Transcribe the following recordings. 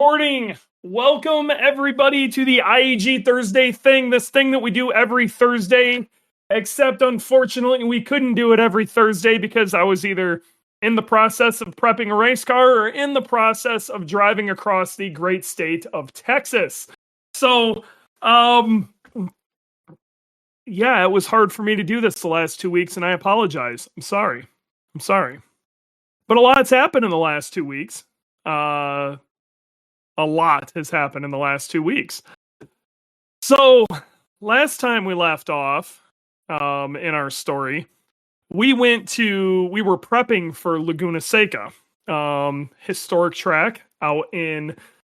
Recording. Welcome everybody to the IAG Thursday Thing, this thing that we do every Thursday, except unfortunately we couldn't do it every Thursday because I was either in the process of prepping a race car or in the process of driving across the great state of Texas. So, yeah, it was hard for me to do this the last 2 weeks, and I apologize. I'm sorry. But a lot's happened in the last 2 weeks. A lot has happened in the last 2 weeks. So, last time we left off in our story, we were prepping for Laguna Seca, historic track out in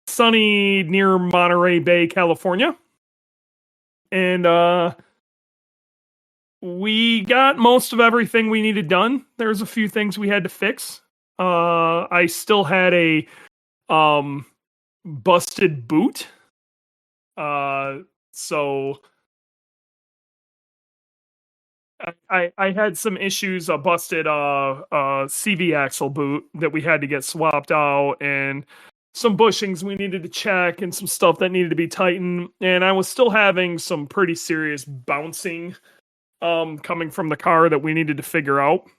sunny near Monterey Bay, California. And we got most of everything we needed done. There's a few things we had to fix. I still had a busted boot. So I had some issues, a busted CV axle boot that we had to get swapped out, and some bushings we needed to check, and some stuff that needed to be tightened. And I was still having some pretty serious bouncing coming from the car that we needed to figure out.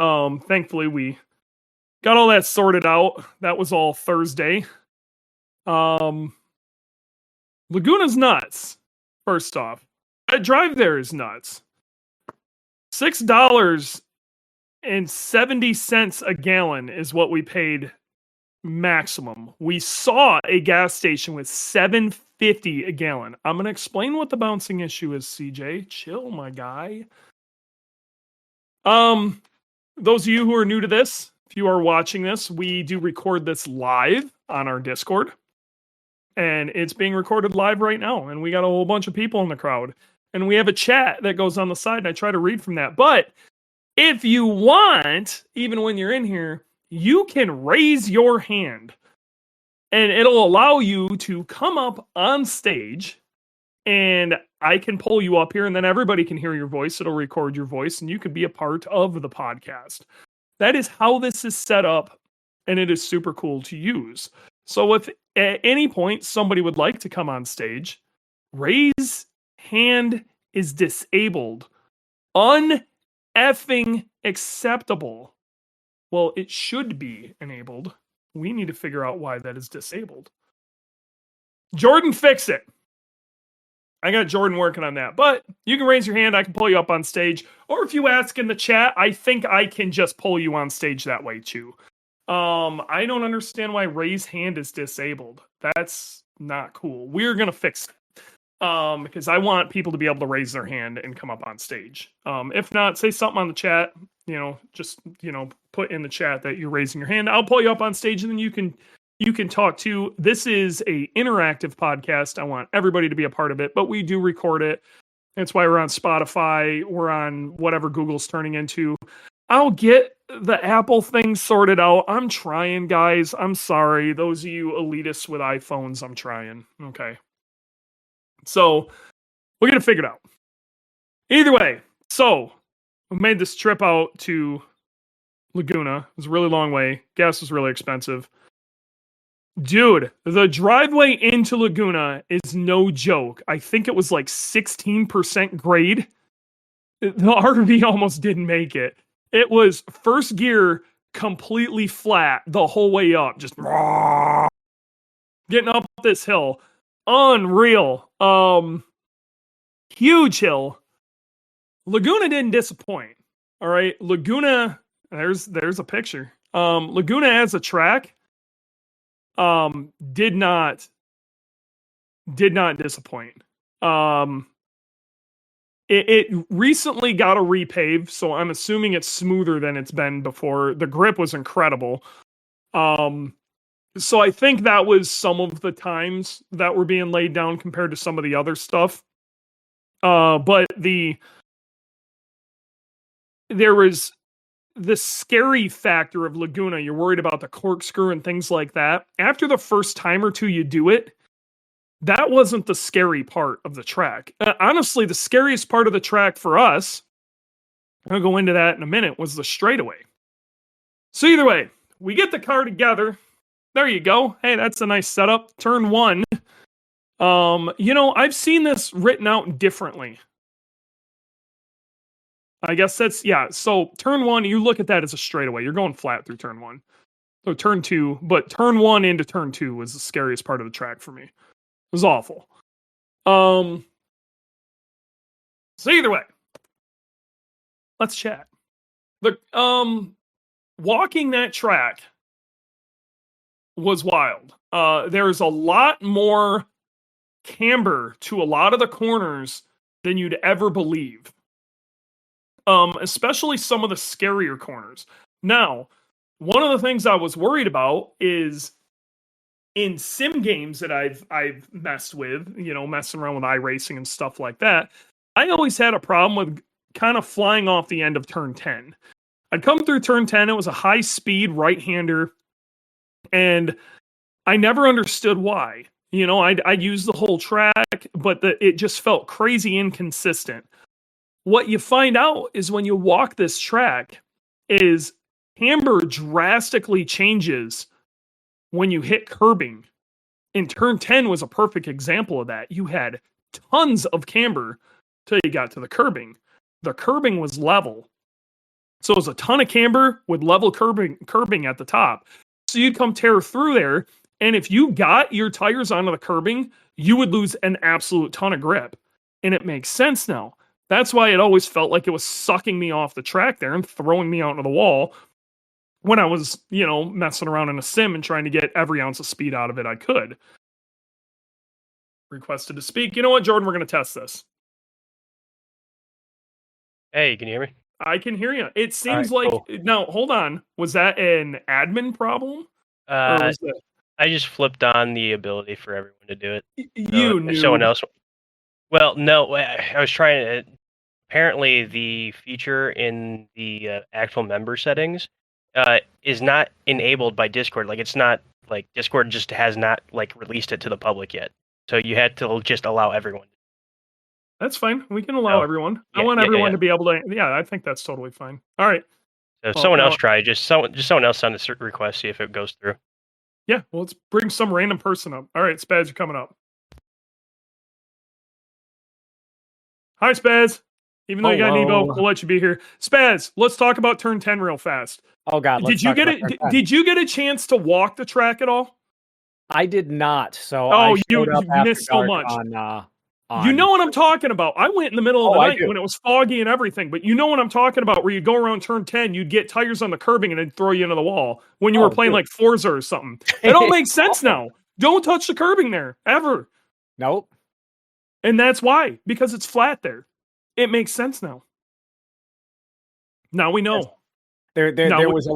Thankfully we got all that sorted out. That was all Thursday. Laguna's nuts. First off, that drive there is nuts. $6.70 a gallon is what we paid maximum. We saw a gas station with $7.50 a gallon. I'm going to explain what the bouncing issue is, CJ. Chill, my guy. Those of you who are new to this, if you are watching this, we do record this live on our Discord. And it's being recorded live right now. And we got a whole bunch of people in the crowd. And we have a chat that goes on the side, and I try to read from that. But if you want, even when you're in here, you can raise your hand. And it'll allow you to come up on stage. And I can pull you up here, and then everybody can hear your voice. It'll record your voice, and you can be a part of the podcast. That is how this is set up, and it is super cool to use. So if at any point somebody would like to come on stage, raise hand is disabled. Un-effing acceptable. Well, it should be enabled. We need to figure out why that is disabled. Jordan, fix it. I got Jordan working on that. But you can raise your hand. I can pull you up on stage. Or if you ask in the chat, I think I can just pull you on stage that way too. I don't understand why raise hand is disabled. That's not cool. We're going to fix it. Because I want people to be able to raise their hand and come up on stage. If not, say something on the chat, just put in the chat that you're raising your hand. I'll pull you up on stage, and then you can talk too. This is a interactive podcast. I want everybody to be a part of it, but we do record it. That's why we're on Spotify. We're on whatever Google's turning into. I'll get the Apple thing sorted out. I'm trying, guys. I'm sorry. Those of you elitists with iPhones, I'm trying. Okay. So we'll get it figured out. Either way, so we made this trip out to Laguna. It was a really long way. Gas was really expensive. Dude, the driveway into Laguna is no joke. I think it was like 16% grade. The RV almost didn't make it. It was first gear completely flat the whole way up. Just getting up this hill. Unreal. Huge hill. Laguna didn't disappoint. All right. Laguna, there's a picture. Laguna as a track did not disappoint. It recently got a repave, so I'm assuming it's smoother than it's been before. The grip was incredible. So I think that was some of the times that were being laid down compared to some of the other stuff. But there was the scary factor of Laguna. You're worried about the corkscrew and things like that. After the first time or two you do it, that wasn't the scary part of the track. Honestly, the scariest part of the track for us, I'll go into that in a minute, was the straightaway. So either way, we get the car together. There you go. Hey, that's a nice setup. Turn 1. I've seen this written out differently. I guess that's, yeah. So turn 1, you look at that as a straightaway. You're going flat through turn 1. So turn 2, but turn 1 into turn 2 was the scariest part of the track for me. It was awful. So either way, let's chat. Walking that track was wild. There's a lot more camber to a lot of the corners than you'd ever believe. Especially some of the scarier corners. Now, one of the things I was worried about is in sim games that I've messed with, messing around with iRacing and stuff like that, I always had a problem with kind of flying off the end of turn 10. I'd come through turn 10, it was a high speed right-hander, and I never understood why. I'd use the whole track, but it just felt crazy inconsistent. What you find out is when you walk this track is camber drastically changes when you hit curbing. And turn 10 was a perfect example of that. You had tons of camber till you got to the curbing. The curbing was level. So it was a ton of camber with level curbing at the top. So you'd come tear through there, and if you got your tires onto the curbing, you would lose an absolute ton of grip. And it makes sense now. That's why it always felt like it was sucking me off the track there and throwing me out into the wall when I was, messing around in a sim and trying to get every ounce of speed out of it I could. Requested to speak. You know what, Jordan? We're going to test this. Hey, can you hear me? I can hear you. It seems right, like... cool. Now, hold on. Was that an admin problem? Or was that... I just flipped on the ability for everyone to do it. You knew. Someone else... Well, no, I was trying to... Apparently, the feature in the actual member settings is not enabled by Discord. Like, it's not... Like, Discord just has not, released it to the public yet. So you had to just allow everyone. That's fine. We can allow everyone. I want everyone to be able to... Yeah, I think that's totally fine. All right. So someone else try. Just someone else send a request, see if it goes through. Yeah, well, let's bring some random person up. All right, Spaz, you're coming up. Hi, Spaz. Even though you got an Evo, we'll let you be here. Spaz, let's talk about turn 10 real fast. Oh, God. Did you get a chance to walk the track at all? I did not. So you missed so much. You know what I'm talking about. I went in the middle of the night when it was foggy and everything, but you know what I'm talking about, where you go around turn 10, you'd get tires on the curbing and it'd throw you into the wall when you were playing like Forza or something. It all makes sense now. Don't touch the curbing there, ever. Nope. And that's why, because it's flat there. It makes sense now. Now we know. There was a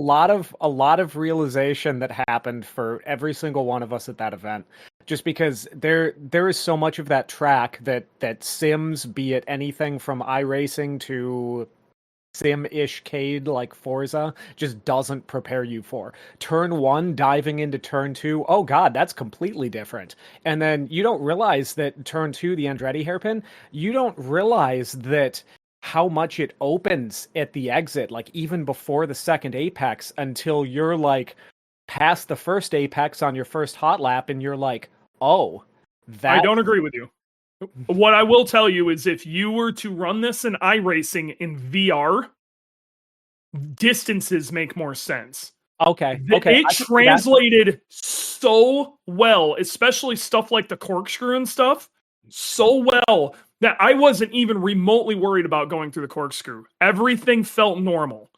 lot of realization that happened for every single one of us at that event. Just because there is so much of that track that sims, be it anything from iRacing to sim-ish cade like Forza, just doesn't prepare you for. Turn 1, diving into turn 2, oh god, that's completely different. And then you don't realize that turn 2, the Andretti hairpin, you don't realize that how much it opens at the exit, like even before the second apex, until you're like past the first apex on your first hot lap and you're like, oh, that... I don't agree with you. What I will tell you is if you were to run this in iRacing in VR, distances make more sense. Okay. It translated so well, especially stuff like the corkscrew and stuff, so well that I wasn't even remotely worried about going through the corkscrew. Everything felt normal.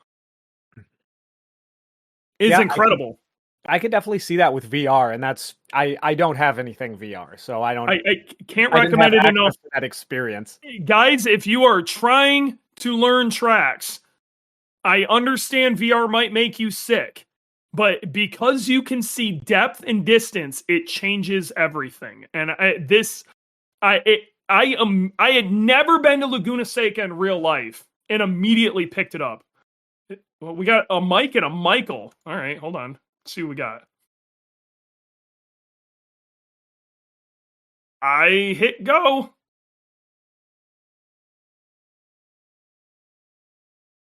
It's incredible. I could definitely see that with VR, and that's I don't have anything VR, so I can't recommend it enough. That experience, guys. If you are trying to learn tracks, I understand VR might make you sick, but because you can see depth and distance, it changes everything. And I had never been to Laguna Seca in real life, and immediately picked it up. Well, we got a Mike and a Michael. All right, hold on. Let's see what we got. I hit go.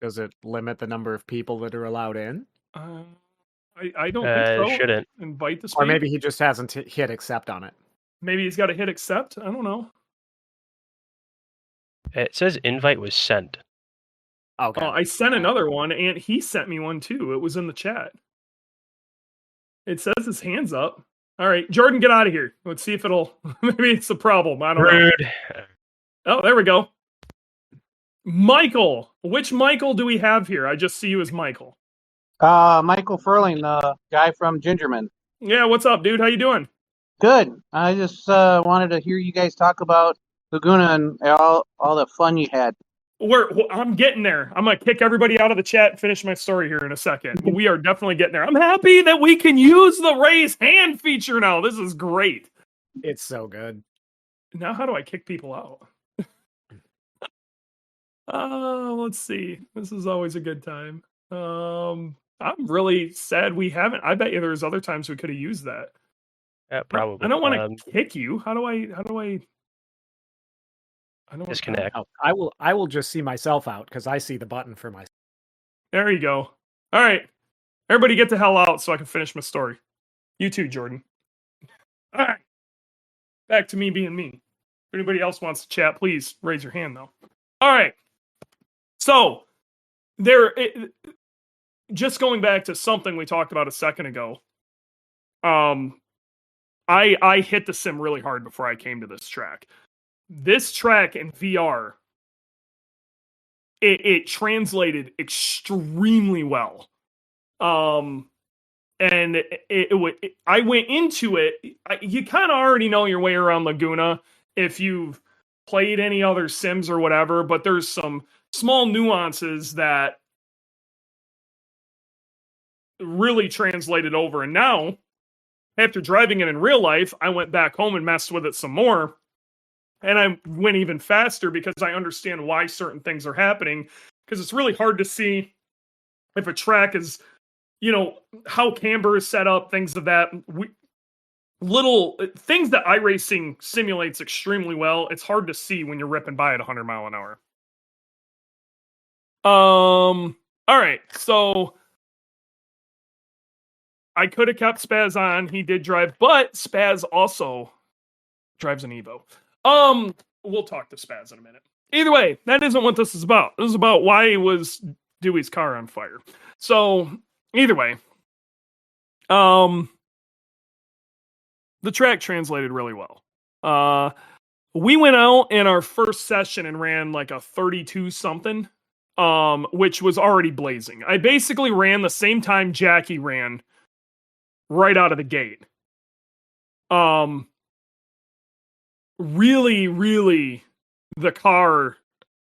Does it limit the number of people that are allowed in? I I don't think so. Shouldn't. Invite to speak. Or maybe he just hasn't hit accept on it. Maybe he's got to hit accept. I don't know. It says invite was sent. Okay. I sent another one, and he sent me one too. It was in the chat. It says his hand's up. All right, Jordan, get out of here. Let's see if it'll. Maybe it's the problem. I don't know. Rude. Oh, there we go. Michael. Which Michael do we have here? I just see you as Michael. Michael Furling, the guy from Gingerman. Yeah, what's up, dude? How you doing? Good. I just wanted to hear you guys talk about Laguna and all the fun you had. I'm getting there. I'm going to kick everybody out of the chat and finish my story here in a second. We are definitely getting there. I'm happy that we can use the raise hand feature now. This is great. It's so good. Now, how do I kick people out? Let's see. This is always a good time. I'm really sad we haven't. I bet you there's other times we could have used that. Yeah, probably. I don't want to kick you. How do I don't disconnect? I will just see myself out because I see the button for myself. There you go. All right. Everybody get the hell out so I can finish my story. You too, Jordan. All right. Back to me being me. If anybody else wants to chat, please raise your hand, though. All right. So, just going back to something we talked about a second ago. I hit the sim really hard before I came to this track. This track in VR, it translated extremely well. And I went into it. You kind of already know your way around Laguna if you've played any other sims or whatever, but there's some small nuances that really translated over. And now, after driving it in real life, I went back home and messed with it some more. And I went even faster because I understand why certain things are happening. Because it's really hard to see if a track is, how camber is set up, things of that. Little things that iRacing simulates extremely well. It's hard to see when you're ripping by at 100 mile an hour. All right, so I could have kept Spaz on. He did drive, but Spaz also drives an Evo. We'll talk to Spaz in a minute. Either way, that isn't what this is about. This is about why was Dewey's car on fire. So, either way, the track translated really well. We went out in our first session and ran like a 32 something, which was already blazing. I basically ran the same time Jackie ran right out of the gate. Really, the car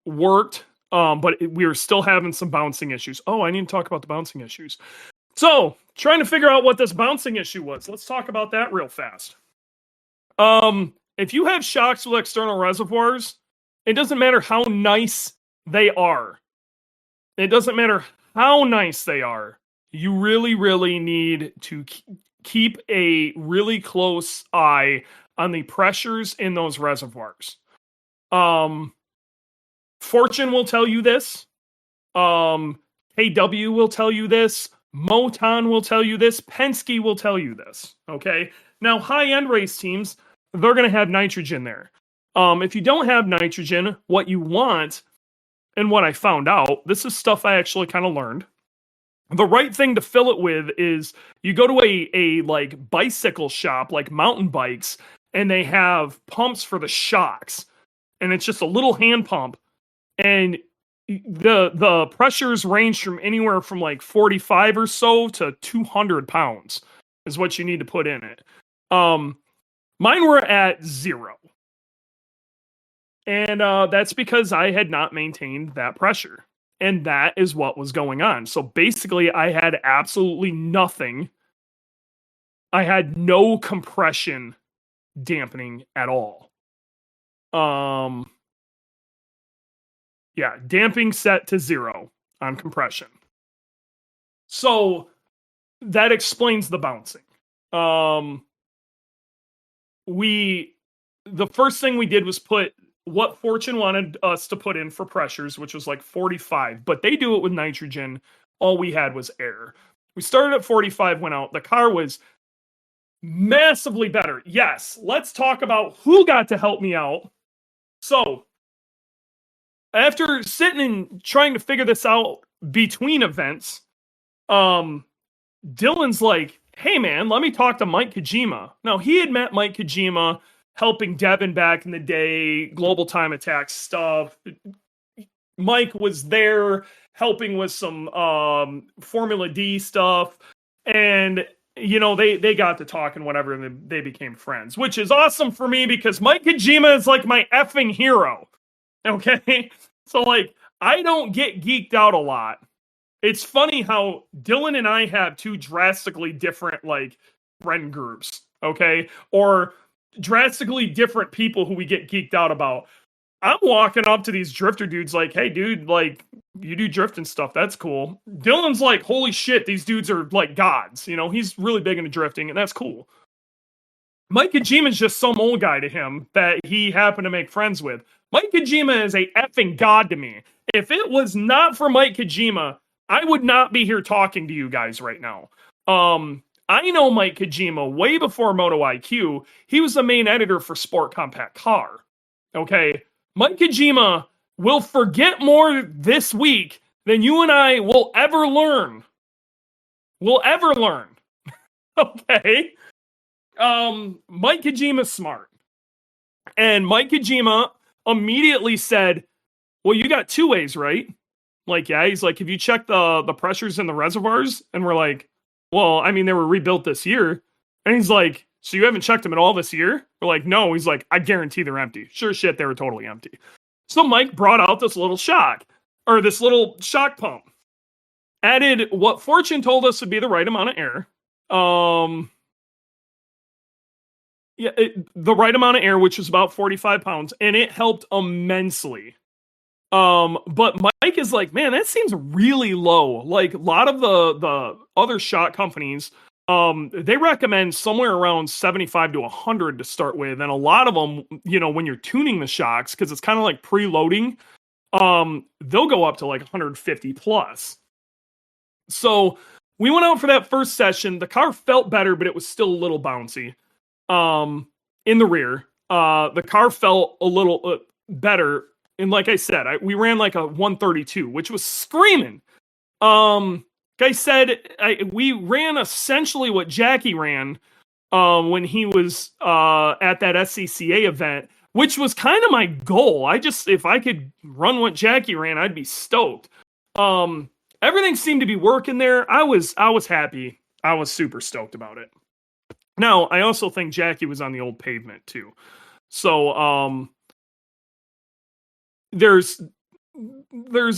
worked, but we were still having some bouncing issues. Oh, I need to talk about the bouncing issues. So, trying to figure out what this bouncing issue was. Let's talk about that real fast. If you have shocks with external reservoirs, it doesn't matter how nice they are. It doesn't matter how nice they are. You really need to keep a really close eye on the pressures in those reservoirs. Fortune will tell you this. KW will tell you this. Moton will tell you this. Penske will tell you this. Okay? Now, high-end race teams, they're going to have nitrogen there. If you don't have nitrogen, what you want, and what I found out, this is stuff I actually kind of learned. The right thing to fill it with is you go to a like bicycle shop, like mountain bikes, and they have pumps for the shocks. And it's just a little hand pump. And the pressures range from anywhere from like 45 or so to 200 pounds is what you need to put in it. Mine were at 0. And that's because I had not maintained that pressure. And that is what was going on. So basically, I had absolutely nothing. I had no compression dampening at all. Yeah, damping set to 0 on compression. So that explains the bouncing. The first thing we did was put what Fortune wanted us to put in for pressures, which was like 45, but they do it with nitrogen. All we had was air. We started at 45, went out. The car was massively better. Yes, let's talk about who got to help me out. So, after sitting and trying to figure this out between events, Dylan's like, hey man, let me talk to Mike Kojima. Now, he had met Mike Kojima helping Devin back in the day, Global Time Attack stuff. Mike was there helping with some Formula D stuff. And, you know, they got to talk and whatever, and they became friends, which is awesome for me because Mike Kojima is like my effing hero. Okay? So, like, I don't get geeked out a lot. It's funny how Dylan and I have two drastically different, like, friend groups, okay? Or drastically different people who we get geeked out about. I'm walking up to these drifter dudes like, hey, dude, like, you do drifting stuff. That's cool. Dylan's like, holy shit, these dudes are like gods. You know, he's really big into drifting, and that's cool. Mike Kojima's just some old guy to him that he happened to make friends with. Mike Kojima is a effing god to me. If it was not for Mike Kojima, I would not be here talking to you guys right now. I know Mike Kojima way before Moto IQ. He was the main editor for Sport Compact Car. Okay? Mike Kojima will forget more this week than you and I will ever learn. Okay? Mike Kojima's smart. And Mike Kojima immediately said, well, you got two ways, right? Like, yeah, he's like, have you checked the pressures in the reservoirs? And we're like, well, I mean, they were rebuilt this year. And he's like, so you haven't checked them at all this year? We're like, no. He's like, I guarantee they're empty. Sure shit, they were totally empty. So Mike brought out this little shock pump. Added what Fortune told us would be the right amount of air. The right amount of air, which was about 45 pounds, and it helped immensely. But Mike is like, man, that seems really low. Like a lot of the other shock companies, they recommend somewhere around 75 to 100 to start with. And a lot of them, you know, when you're tuning the shocks, because it's kind of like preloading, they'll go up to like 150 plus. So we went out for that first session. The car felt better, but it was still a little bouncy. In the rear, the car felt a little better. And like I said, we ran like a 132, which was screaming. Like I said, we ran essentially what Jackie ran when he was at that SCCA event, which was kind of my goal. If I could run what Jackie ran, I'd be stoked. Everything seemed to be working there. I was happy. I was super stoked about it. Now, I also think Jackie was on the old pavement too. So, there's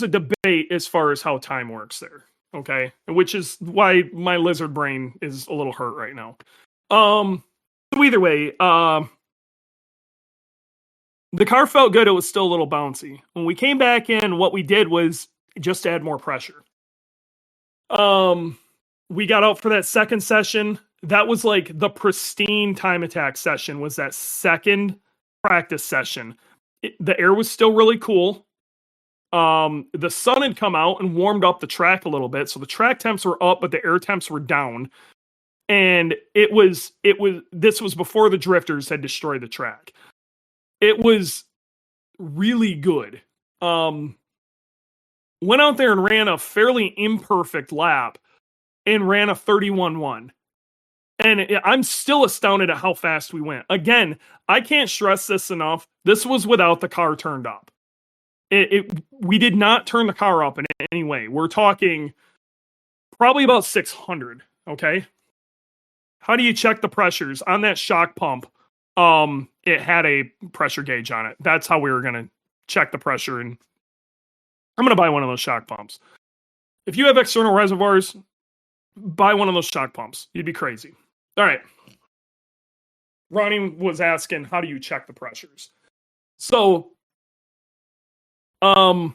a debate as far as how time works there. Okay. Which is why my lizard brain is a little hurt right now. So either way, the car felt good. It was still a little bouncy. When we came back in, what we did was just add more pressure. We got out for that second session. That was like the pristine time attack session, was that second practice session. The air was still really cool. The sun had come out and warmed up the track a little bit. So the track temps were up, but the air temps were down. And this was before the drifters had destroyed the track. It was really good. Went out there and ran a fairly imperfect lap and ran a 31.1. And I'm still astounded at how fast we went. Again, I can't stress this enough. This was without the car turned up. We did not turn the car up in any way. We're talking probably about 600, okay? How do you check the pressures? On that shock pump, it had a pressure gauge on it. That's how we were going to check the pressure. And I'm going to buy one of those shock pumps. If you have external reservoirs, buy one of those shock pumps. You'd be crazy. All right. Ronnie was asking, how do you check the pressures? So, yeah,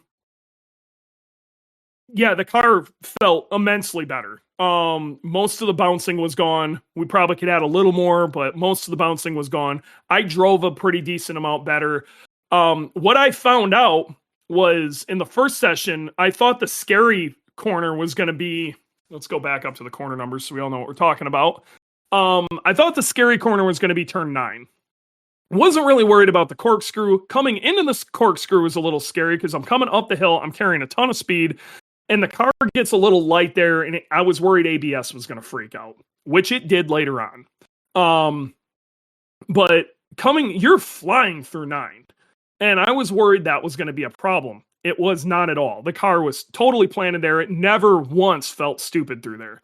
the car felt immensely better. Most of the bouncing was gone. We probably could add a little more, but most of the bouncing was gone. I drove a pretty decent amount better. What I found out was in the first session, I thought the scary corner was going to be Let's go back up to the corner numbers so we all know what we're talking about. I thought the scary corner was going to be turn 9. Wasn't really worried about the corkscrew. Coming into this corkscrew was a little scary because I'm coming up the hill. I'm carrying a ton of speed, and the car gets a little light there, and I was worried ABS was going to freak out, which it did later on. But you're flying through 9, and I was worried that was going to be a problem. It was not at all. The car was totally planted there. It never once felt stupid through there.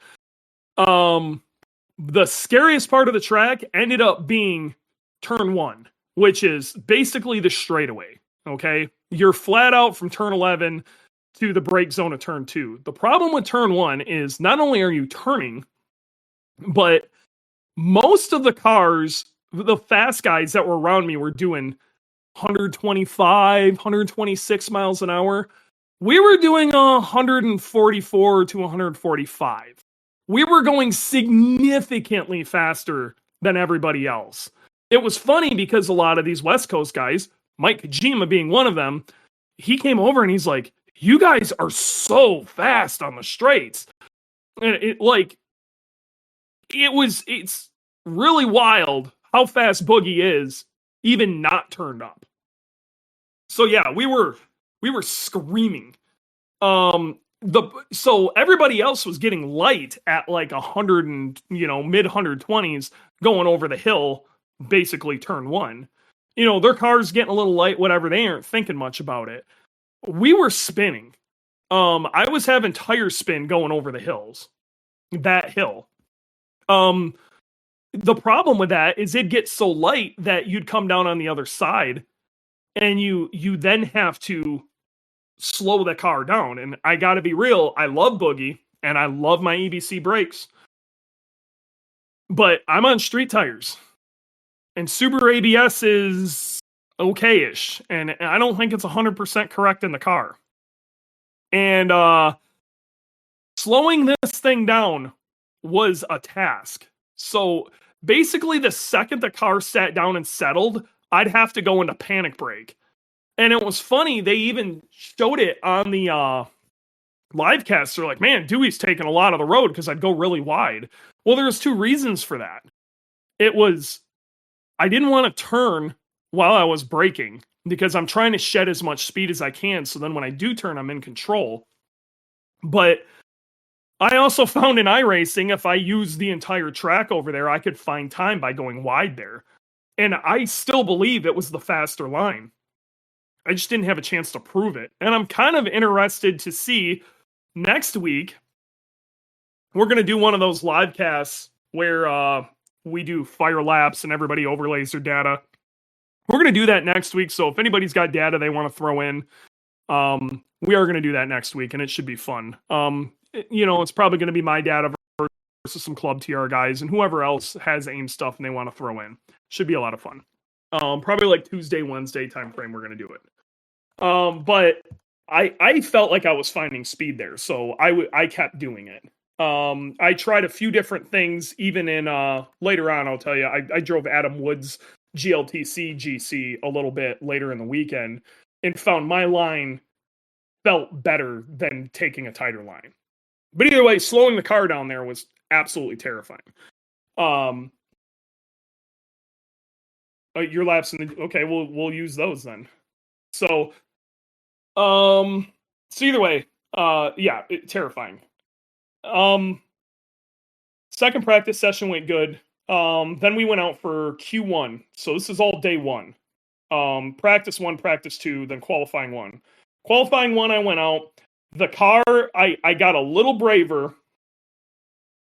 The scariest part of the track ended up being turn 1, which is basically the straightaway. Okay. You're flat out from turn 11 to the brake zone of turn 2. The problem with turn 1 is not only are you turning, but most of the cars, the fast guys that were around me were doing 125, 126 miles an hour. We were doing 144 to 145. We were going significantly faster than everybody else. It was funny because a lot of these West Coast guys, Mike Kojima being one of them, he came over and he's like, "You guys are so fast on the straights." And it's really wild how fast Boogey is, even not turned up. So yeah, we were screaming. So everybody else was getting light at like 100 and mid 120s going over the hill, basically turn 1. Their car's getting a little light, whatever. They aren't thinking much about it. We were spinning. I was having tire spin going over the hills. That hill. The problem with that is it gets so light that you'd come down on the other side, and you then have to slow the car down. And I gotta be real, I love Boogey and I love my EBC brakes, but I'm on street tires, and Subaru ABS is okay-ish, and I don't think it's 100% correct in the car. And slowing this thing down was a task. So basically, the second the car sat down and settled, I'd have to go into panic brake. And it was funny, they even showed it on the live cast. They're like, "Man, Dewey's taking a lot of the road," because I'd go really wide. Well, there's 2 reasons for that. It was, I didn't want to turn while I was braking, because I'm trying to shed as much speed as I can, so then when I do turn, I'm in control. But I also found in iRacing, if I use the entire track over there, I could find time by going wide there. And I still believe it was the faster line. I just didn't have a chance to prove it. And I'm kind of interested to see next week. We're going to do one of those live casts where we do fire laps and everybody overlays their data. We're going to do that next week. So if anybody's got data they want to throw in, we are going to do that next week, and it should be fun. It's probably going to be my data versus some Club TR guys and whoever else has AIM stuff and they want to throw in. Should be a lot of fun. Probably like Tuesday, Wednesday time frame we're going to do it. But I felt like I was finding speed there, so I kept doing it. I tried a few different things, even in later on. I'll tell you, I drove Adam Wood's GLTC GC a little bit later in the weekend and found my line felt better than taking a tighter line. But either way, slowing the car down there was absolutely terrifying. Your laps in the, okay, we'll use those then. So either way, terrifying. Second practice session went good. Then we went out for Q1. So this is all day 1. Practice 1, practice 2, then qualifying 1. Qualifying 1, I went out. The car, I got a little braver,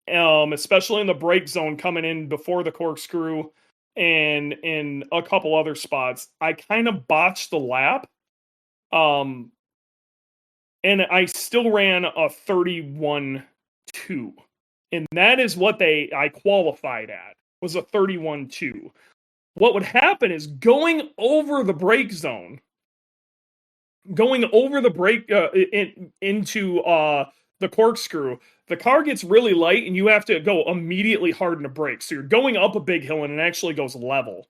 especially in the brake zone coming in before the corkscrew and in a couple other spots. I kind of botched the lap. And I still ran a 31.2. And that is what I qualified at, was a 31.2. What would happen is going over the brake zone, going over the brake into the corkscrew, the car gets really light and you have to go immediately hard into brakes. So you're going up a big hill and it actually goes level.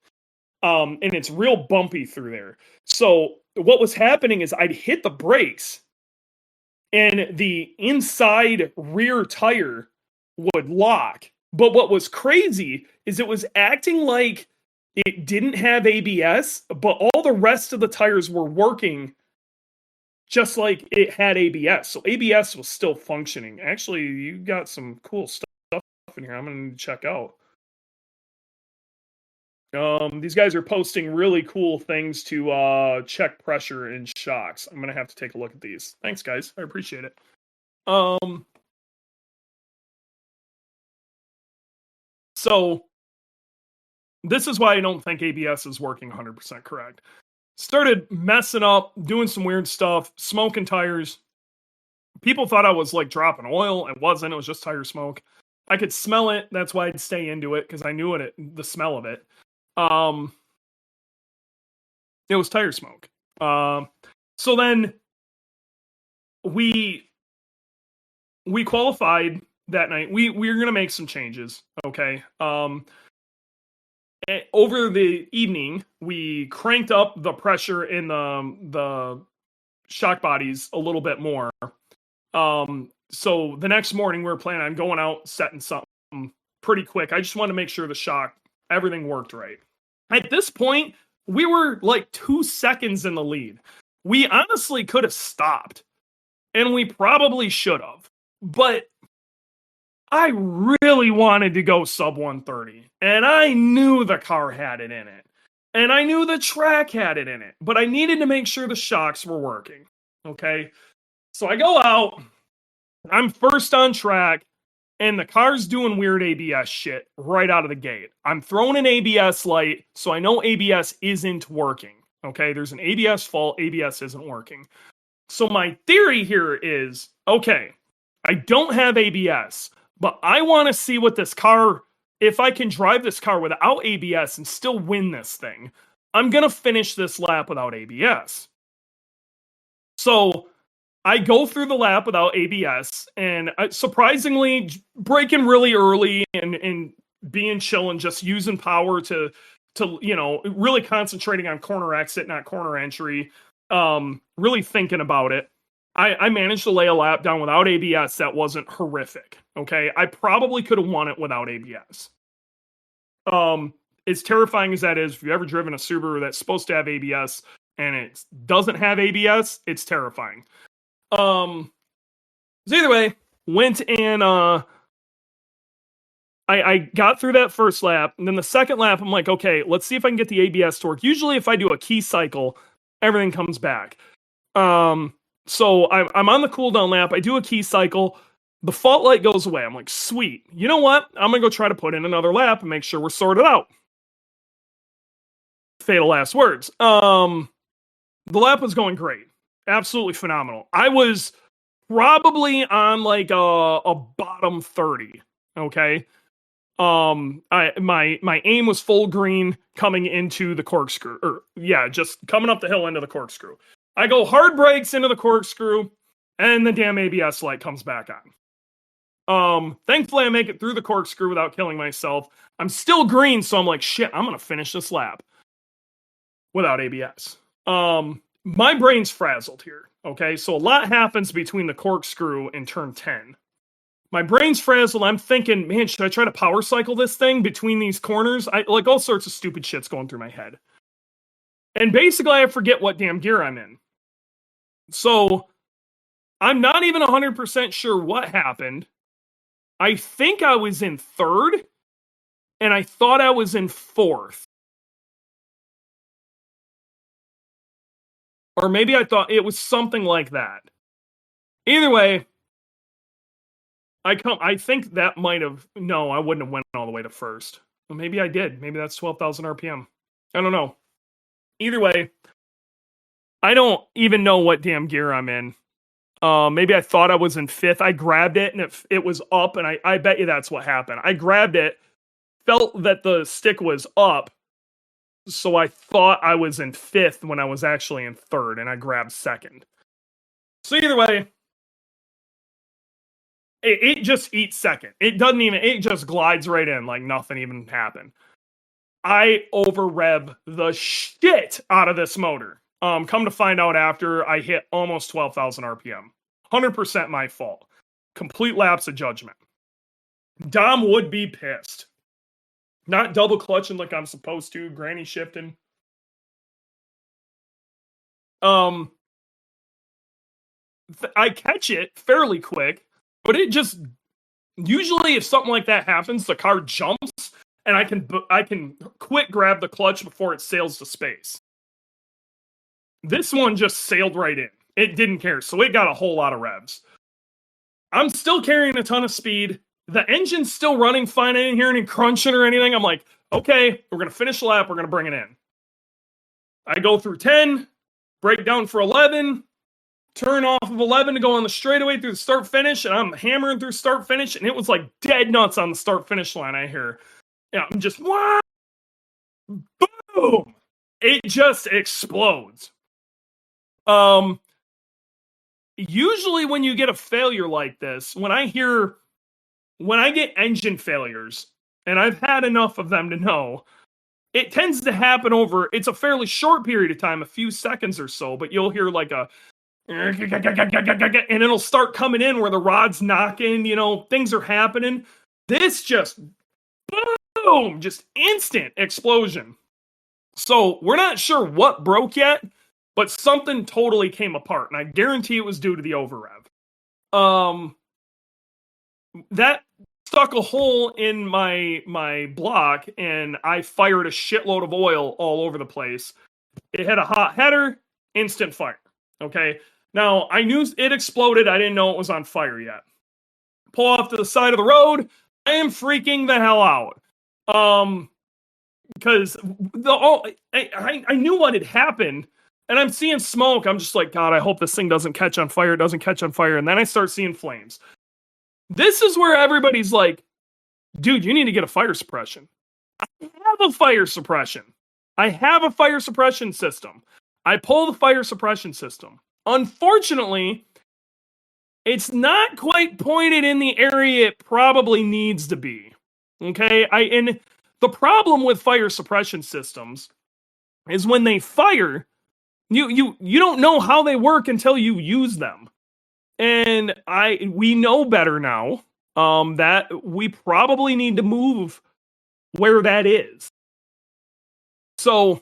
And it's real bumpy through there. So what was happening is I'd hit the brakes and the inside rear tire would lock. But what was crazy is it was acting like it didn't have ABS, but all the rest of the tires were working just like it had ABS. So ABS was still functioning. Actually, you got some cool stuff in here I'm going to check out. These guys are posting really cool things to check pressure and shocks. I'm going to have to take a look at these. Thanks, guys. I appreciate it. So this is why I don't think ABS is working 100% correct. Started messing up, doing some weird stuff, smoking tires. People thought I was like dropping oil. It wasn't. It was just tire smoke. I could smell it. That's why I'd stay into it, because I knew the smell of it. It was tire smoke. So then we qualified that night. We were going to make some changes. Okay. Over the evening, we cranked up the pressure in the shock bodies a little bit more. So the next morning, we were planning on going out, setting something pretty quick. I just wanted to make sure everything worked right. At this point, we were like 2 seconds in the lead. We honestly could have stopped, and we probably should have. But I really wanted to go sub 130, and I knew the car had it in it, and I knew the track had it in it, but I needed to make sure the shocks were working. Okay, so I go out, I'm first on track, and the car's doing weird ABS shit right out of the gate. I'm throwing an ABS light, so I know ABS isn't working. Okay, there's an ABS fault, ABS isn't working. So my theory here is, okay, I don't have ABS, but I want to see what this car, if I can drive this car without ABS and still win this thing. I'm going to finish this lap without ABS. So I go through the lap without ABS, and surprisingly braking really early and being chill and just using power to really concentrating on corner exit, not corner entry, really thinking about it. I managed to lay a lap down without ABS that wasn't horrific. Okay, I probably could have won it without ABS. As terrifying as that is, if you've ever driven a Subaru that's supposed to have ABS and it doesn't have ABS, it's terrifying. So either way, went and I got through that first lap, and then the second lap, I'm like, okay, let's see if I can get the ABS to work. Usually, if I do a key cycle, everything comes back. So I'm on the cooldown lap. I do a key cycle. The fault light goes away. I'm like, sweet. You know what? I'm going to go try to put in another lap and make sure we're sorted out. Fatal last words. The lap was going great. Absolutely phenomenal. I was probably on like a bottom 30. Okay. My aim was full green coming into the corkscrew. Just coming up the hill into the corkscrew. I go hard brakes into the corkscrew, and the damn ABS light comes back on. Thankfully, I make it through the corkscrew without killing myself. I'm still green, so I'm like, shit, I'm going to finish this lap without ABS. My brain's frazzled here, okay? So a lot happens between the corkscrew and turn 10. My brain's frazzled. I'm thinking, man, should I try to power cycle this thing between these corners? Like all sorts of stupid shit's going through my head. And basically, I forget what damn gear I'm in. So I'm not even 100% sure what happened. I think I was in third, and I thought I was in fourth. Or maybe I thought it was something like that. Either way, I think that might have... No, I wouldn't have went all the way to first. Well, maybe I did. Maybe that's 12,000 RPM. I don't know. Either way, I don't even know what damn gear I'm in. Maybe I thought I was in fifth. I grabbed it, and it was up, and I bet you that's what happened. I grabbed it, felt that the stick was up, so I thought I was in fifth when I was actually in third, and I grabbed second. So either way, it just eats second. It just glides right in like nothing even happened. I over-rev the shit out of this motor. Come to find out after, I hit almost 12,000 RPM. 100% my fault. Complete lapse of judgment. Dom would be pissed. Not double clutching like I'm supposed to, granny shifting. I catch it fairly quick, but it just usually if something like that happens, the car jumps and I can quick grab the clutch before it sails to space. This one just sailed right in. It didn't care, so it got a whole lot of revs. I'm still carrying a ton of speed. The engine's still running fine. I didn't hear any crunching or anything. I'm like, okay, we're going to finish the lap. We're going to bring it in. I go through 10, break down for 11, turn off of 11 to go on the straightaway through the start finish, and I'm hammering through start finish, and it was like dead nuts on the start finish line. I hear, yeah, I'm just, wow, boom, it just explodes. Usually when you get a failure like this, when I get engine failures, and I've had enough of them to know, it tends to happen over, it's a fairly short period of time, a few seconds or so, but you'll hear like a, and it'll start coming in where the rod's knocking, things are happening. This just, boom, just instant explosion. So we're not sure what broke yet, but something totally came apart, and I guarantee it was due to the overrev. That stuck a hole in my block, and I fired a shitload of oil all over the place. It had a hot header, instant fire. Okay, now I knew it exploded. I didn't know it was on fire yet. Pull off to the side of the road. I am freaking the hell out. Because I knew what had happened. And I'm seeing smoke. I'm just like, God, I hope this thing doesn't catch on fire. It doesn't catch on fire. And then I start seeing flames. This is where everybody's like, dude, you need to get a fire suppression. I have a fire suppression. I have a fire suppression system. I pull the fire suppression system. Unfortunately, it's not quite pointed in the area it probably needs to be. Okay? And the problem with fire suppression systems is when they fire, you don't know how they work until you use them. And we know better now that we probably need to move where that is. So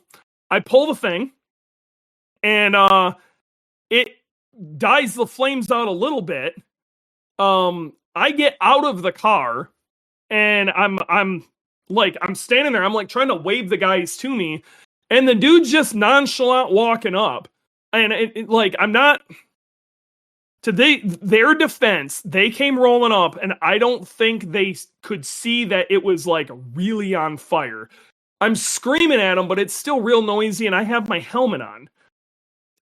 I pull the thing, and it dies the flames out a little bit. I get out of the car, and I'm standing there. I'm like trying to wave the guys to me. And the dude's just nonchalant walking up. And I'm not, to their defense, they came rolling up, and I don't think they could see that it was like really on fire. I'm screaming at them, but it's still real noisy, and I have my helmet on.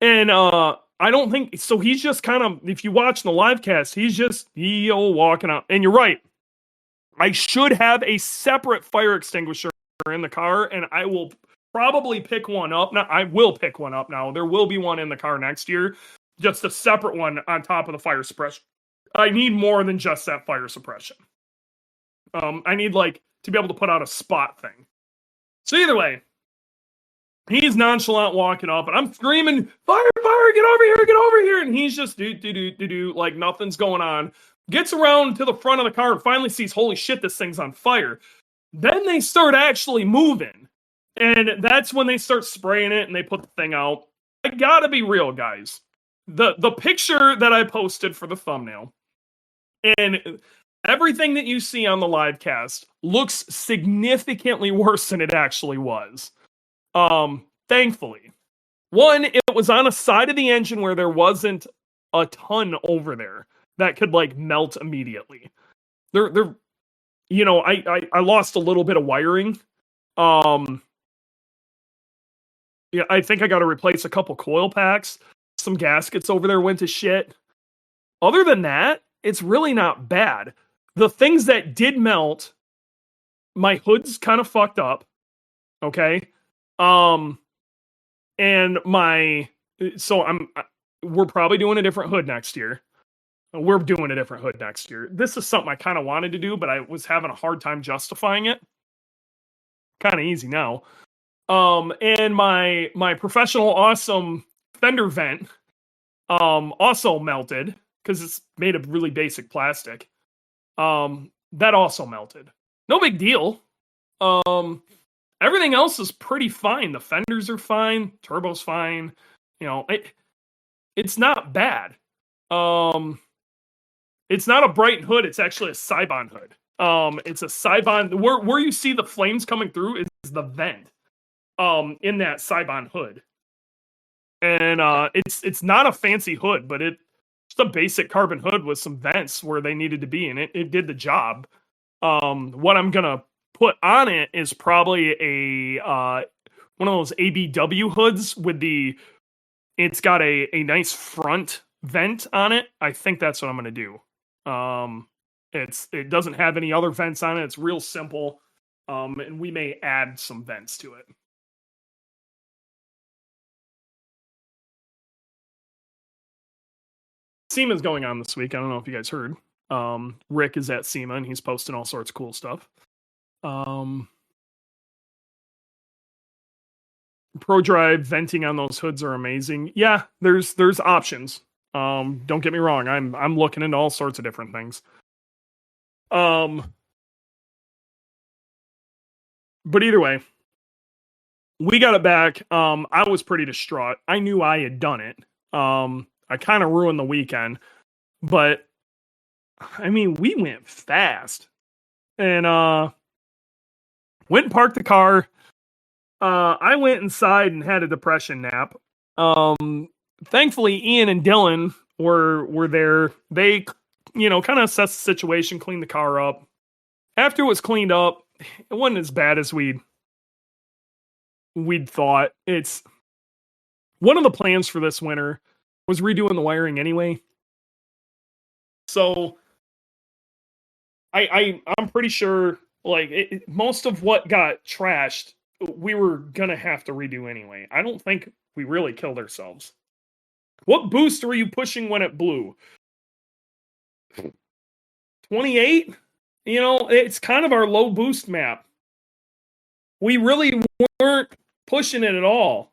And I don't think, so he's just kind of, if you watch the live cast, he's just walking out. And you're right. I should have a separate fire extinguisher in the car, and I will probably pick one up. Now, I will pick one up now. There will be one in the car next year. Just a separate one on top of the fire suppression. I need more than just that fire suppression. I need to be able to put out a spot thing. So either way, he's nonchalant walking up, and I'm screaming, fire, get over here. And he's just do, like nothing's going on. Gets around to the front of the car and finally sees, holy shit, this thing's on fire. Then they start actually moving. And that's when they start spraying it and they put the thing out. I gotta be real, guys. The picture that I posted for the thumbnail and everything that you see on the live cast looks significantly worse than it actually was. Thankfully. One, it was on a side of the engine where there wasn't a ton over there that could melt immediately. I lost a little bit of wiring. Yeah, I think I got to replace a couple coil packs. Some gaskets over there went to shit. Other than that, it's really not bad. The things that did melt, my hood's kind of fucked up. Okay. And we're probably doing a different hood next year. We're doing a different hood next year. This is something I kind of wanted to do, but I was having a hard time justifying it. Kind of easy now. And my professional awesome fender vent also melted. because it's made of really basic plastic. That also melted. No big deal. Everything else is pretty fine. The fenders are fine. Turbo's fine. You know, it's not bad. It's not a Brighton hood. It's actually a Cybon hood. It's a Cybon. Where you see the flames coming through is the vent. In that Cybon hood. And it's not a fancy hood, but it's just a basic carbon hood with some vents where they needed to be, and it did the job. What I'm gonna put on it is probably a one of those ABW hoods with it's got a nice front vent on it. I think that's what I'm gonna do. It doesn't have any other vents on it. It's real simple. And we may add some vents to it. SEMA's going on this week. I don't know if you guys heard. Rick is at SEMA and he's posting all sorts of cool stuff. ProDrive venting on those hoods are amazing. Yeah, there's options. Don't get me wrong. I'm looking into all sorts of different things. But either way, we got it back. I was pretty distraught. I knew I had done it. I kind of ruined the weekend, but I mean, we went fast and went and parked the car. I went inside and had a depression nap. Thankfully, Ian and Dylan were there. They, kind of assessed the situation, cleaned the car up. After it was cleaned up, it wasn't as bad as we'd thought. It's one of the plans for this winter was redoing the wiring anyway. So I'm pretty sure most of what got trashed, we were gonna have to redo anyway. I don't think we really killed ourselves. What boost were you pushing when it blew? 28? It's kind of our low boost map. We really weren't pushing it at all.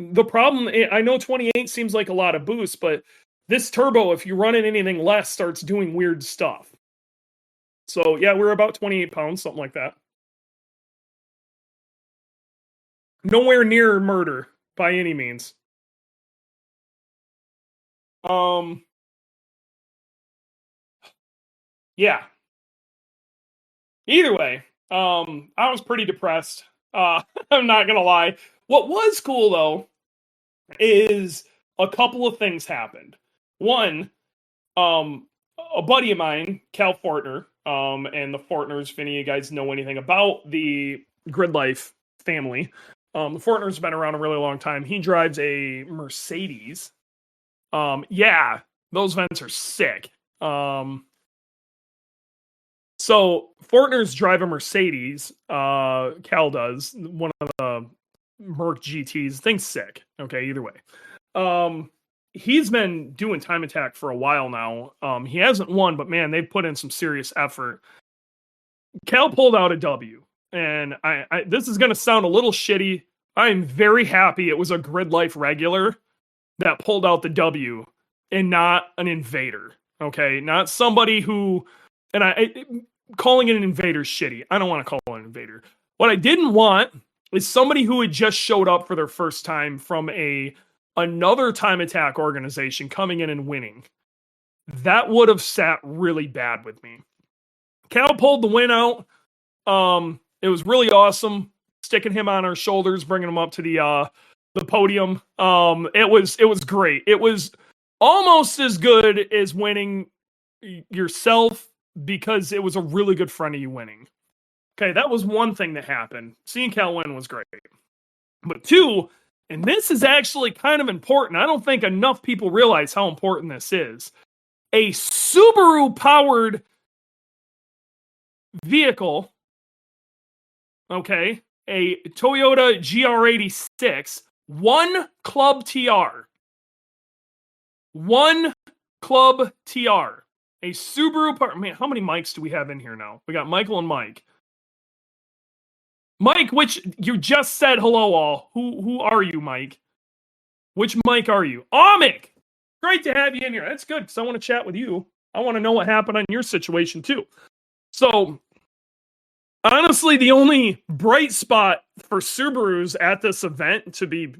The problem, I know 28 seems like a lot of boost, but this turbo, if you run it anything less, starts doing weird stuff. So, yeah, we're about 28 pounds, something like that. Nowhere near murder, by any means. Yeah. Either way, I was pretty depressed. I'm not gonna lie. What was cool, though, is a couple of things happened. One, a buddy of mine, Cal Fortner, and the Fortners, if any of you guys know anything about the Grid Life family, the Fortner's been around a really long time. He drives a Mercedes. Yeah, those vents are sick. So Fortner's drive a Mercedes. Cal does, one of the Merc GTs. Thing's sick. Okay, either way. He's been doing Time Attack for a while now. He hasn't won, but man, they've put in some serious effort. Cal pulled out a W, and I this is going to sound a little shitty. I'm very happy it was a Grid Life regular that pulled out the W and not an invader. Okay, not somebody who, and calling it an invader is shitty. I don't want to call it an invader. What I didn't want is somebody who had just showed up for their first time from another Time Attack organization coming in and winning. That would have sat really bad with me. Cal pulled the win out. It was really awesome, sticking him on our shoulders, bringing him up to the podium. It was great. It was almost as good as winning yourself, because it was a really good friend of you winning. Okay, that was one thing that happened. Seeing Cal win was great. But two, and this is actually kind of important. I don't think enough people realize how important this is. A Subaru-powered vehicle, okay, a Toyota GR86, one Club TR. One Club TR. A Subaru man, how many mics do we have in here now? We got Michael and Mike. Mike, which you just said hello all. Who are you, Mike? Which Mike are you? Amic! Great to have you in here. That's good because I want to chat with you. I want to know what happened on your situation too. So, honestly, the only bright spot for Subarus at this event, to be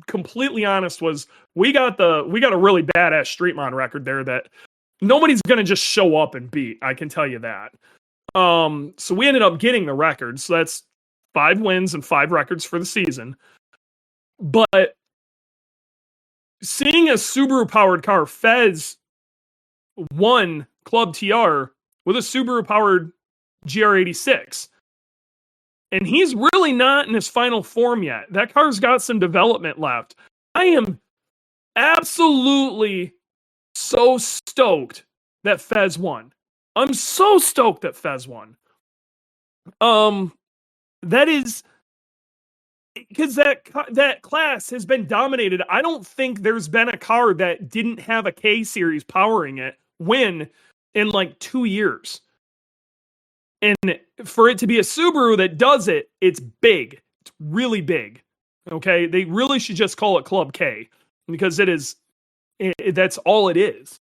completely honest, was we got a really badass street mod record there that nobody's gonna just show up and beat. I can tell you that. So we ended up getting the record. So that's 5 wins and 5 records for the season. But seeing a Subaru powered car, Fez won Club TR with a Subaru powered GR86. And he's really not in his final form yet. That car's got some development left. I am absolutely so stoked that Fez won. I'm so stoked that Fez won. That is because that class has been dominated. I don't think there's been a car that didn't have a K series powering it win in like 2 years. And for it to be a Subaru that does it, it's big. It's really big. Okay, they really should just call it Club K because that's all it is.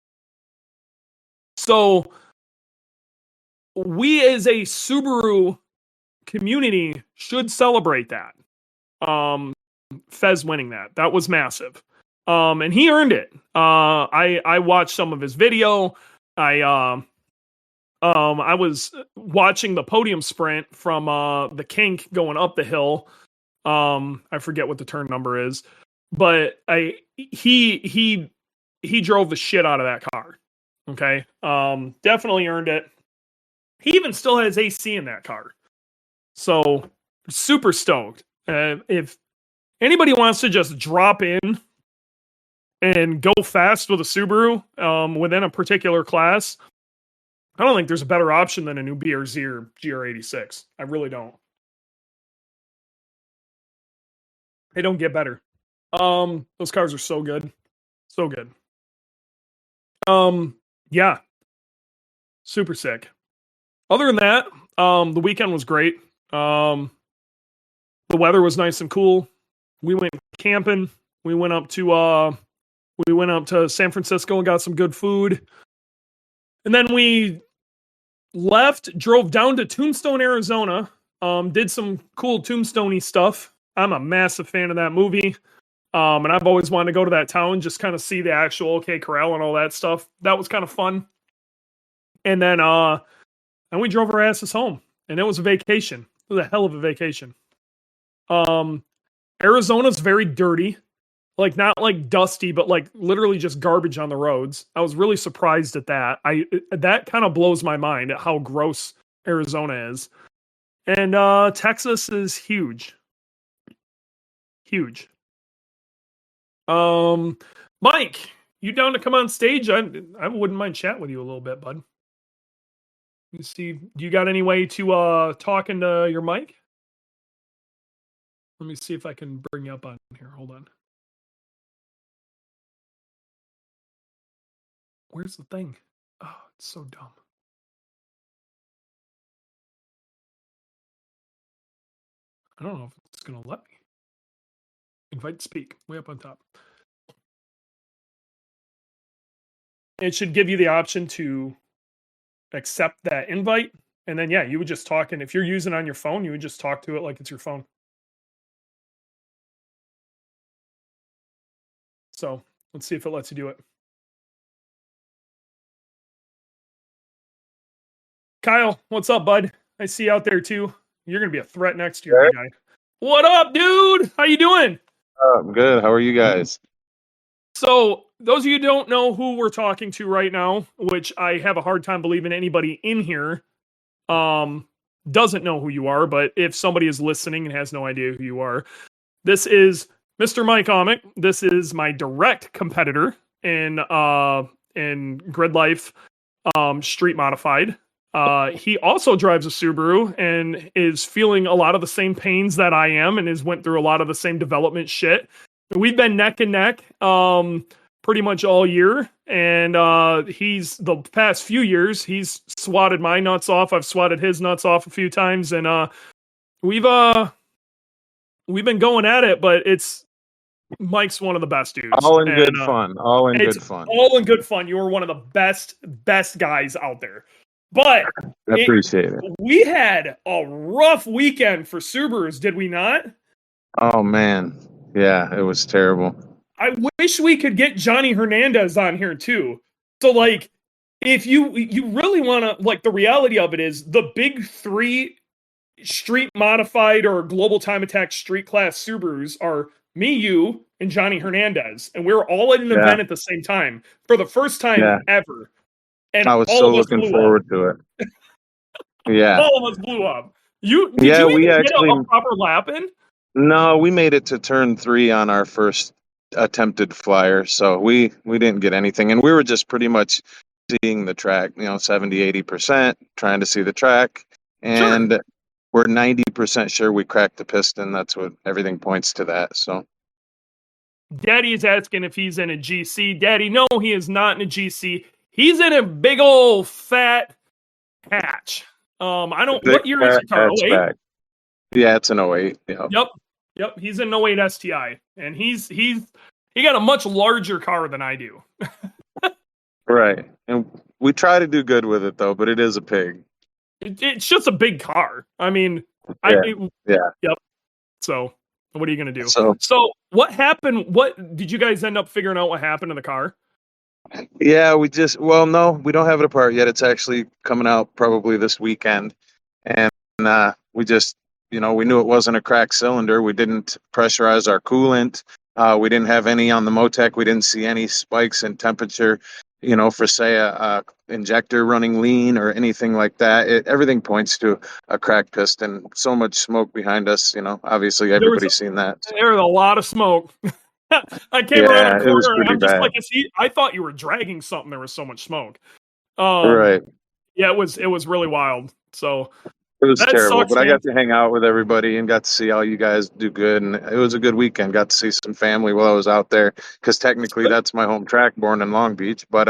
So we as a Subaru community should celebrate that. Fez winning that was massive. And he earned it. I watched some of his video. I was watching the podium sprint from the kink going up the hill. I forget what the turn number is, but he drove the shit out of that car. Okay. Definitely earned it. He even still has AC in that car. So super stoked. If anybody wants to just drop in and go fast with a Subaru within a particular class, I don't think there's a better option than a new BRZ or GR86. I really don't. They don't get better. Those cars are so good. So good. Yeah. Super sick. Other than that, the weekend was great. The weather was nice and cool. We went camping. We went up to San Francisco and got some good food. And then we left, drove down to Tombstone, Arizona, did some cool Tombstone-y stuff. I'm a massive fan of that movie. And I've always wanted to go to that town, just kind of see the actual OK Corral and all that stuff. That was kind of fun. And then we drove our asses home. And it was a vacation. It was a hell of a vacation. Arizona's very dirty. Like, not like dusty, but like literally just garbage on the roads. I was really surprised at that. That kind of blows my mind at how gross Arizona is. And Texas is huge. Huge. Mike, you down to come on stage? I wouldn't mind chatting with you a little bit, bud. Let me see. Do you got any way to talk into your mic? Let me see if I can bring you up on here. Hold on. Where's the thing? Oh, it's so dumb. I don't know if it's going to let me. Invite to speak. Way up on top. It should give you the option to accept that invite. And then, yeah, you would just talk. And if you're using it on your phone, you would just talk to it like it's your phone. So let's see if it lets you do it. Kyle, what's up, bud? I see you out there too. You're gonna be a threat next year, guy. What up, dude? How you doing? I'm good. How are you guys? So, those of you who don't know who we're talking to right now, which I have a hard time believing anybody in here doesn't know who you are, but if somebody is listening and has no idea who you are, this is Mr. Mike Omick. This is my direct competitor in Grid Life Street Modified. He also drives a Subaru and is feeling a lot of the same pains that I am and has went through a lot of the same development shit. We've been neck and neck pretty much all year. And he's, the past few years, he's swatted my nuts off. I've swatted his nuts off a few times. And we've been going at it, but it's Mike's one of the best dudes. All in and, good fun. All in it's good fun. all in good fun. You were one of the best guys out there. But I appreciate it. we had a rough weekend for Subarus, did we not? Oh man, yeah, it was terrible. I wish we could get Johnny Hernandez on here too. So like, if you really want to, like, the reality of it is the big three street modified or global time attack street class Subarus are me, you, and Johnny Hernandez, and we were all at an event at the same time for the first time ever. And I was so looking forward to it. Yeah, all of us blew up. Did we you even actually get a proper lap in? No, we made it to turn 3 on our first attempted flyer, so we didn't get anything, and we were just pretty much seeing the track, 70-80%, trying to see the track, and we're 90% sure we cracked the piston. That's what everything points to that. So Daddy is asking if he's in a GC. Daddy, no, he is not in a GC. He's in a big old fat hatch. I don't. What year is the car? 08? Yeah, it's an 08. Yep. He's in 08 STI, and he got a much larger car than I do. Right, and we try to do good with it though, but it is a pig. It's just a big car. I mean, Yep. So, what are you gonna do? So, what happened? What did you guys end up figuring out? What happened to the car? Yeah, no, we don't have it apart yet. It's actually coming out probably this weekend, and we just, we knew it wasn't a cracked cylinder. We didn't pressurize our coolant. We didn't have any on the Motec. We didn't see any spikes in temperature, for say a injector running lean or anything like that. Everything points to a cracked piston. So much smoke behind us, obviously everybody's seen that. So. There was a lot of smoke. I came around a corner and I'm just bad. like, I thought you were dragging something. There was so much smoke. Right. Yeah, it was really wild. So it was terrible, sucks, but man. I got to hang out with everybody and got to see all you guys do good. And it was a good weekend. Got to see some family while I was out there, because technically that's my home track, born in Long Beach. But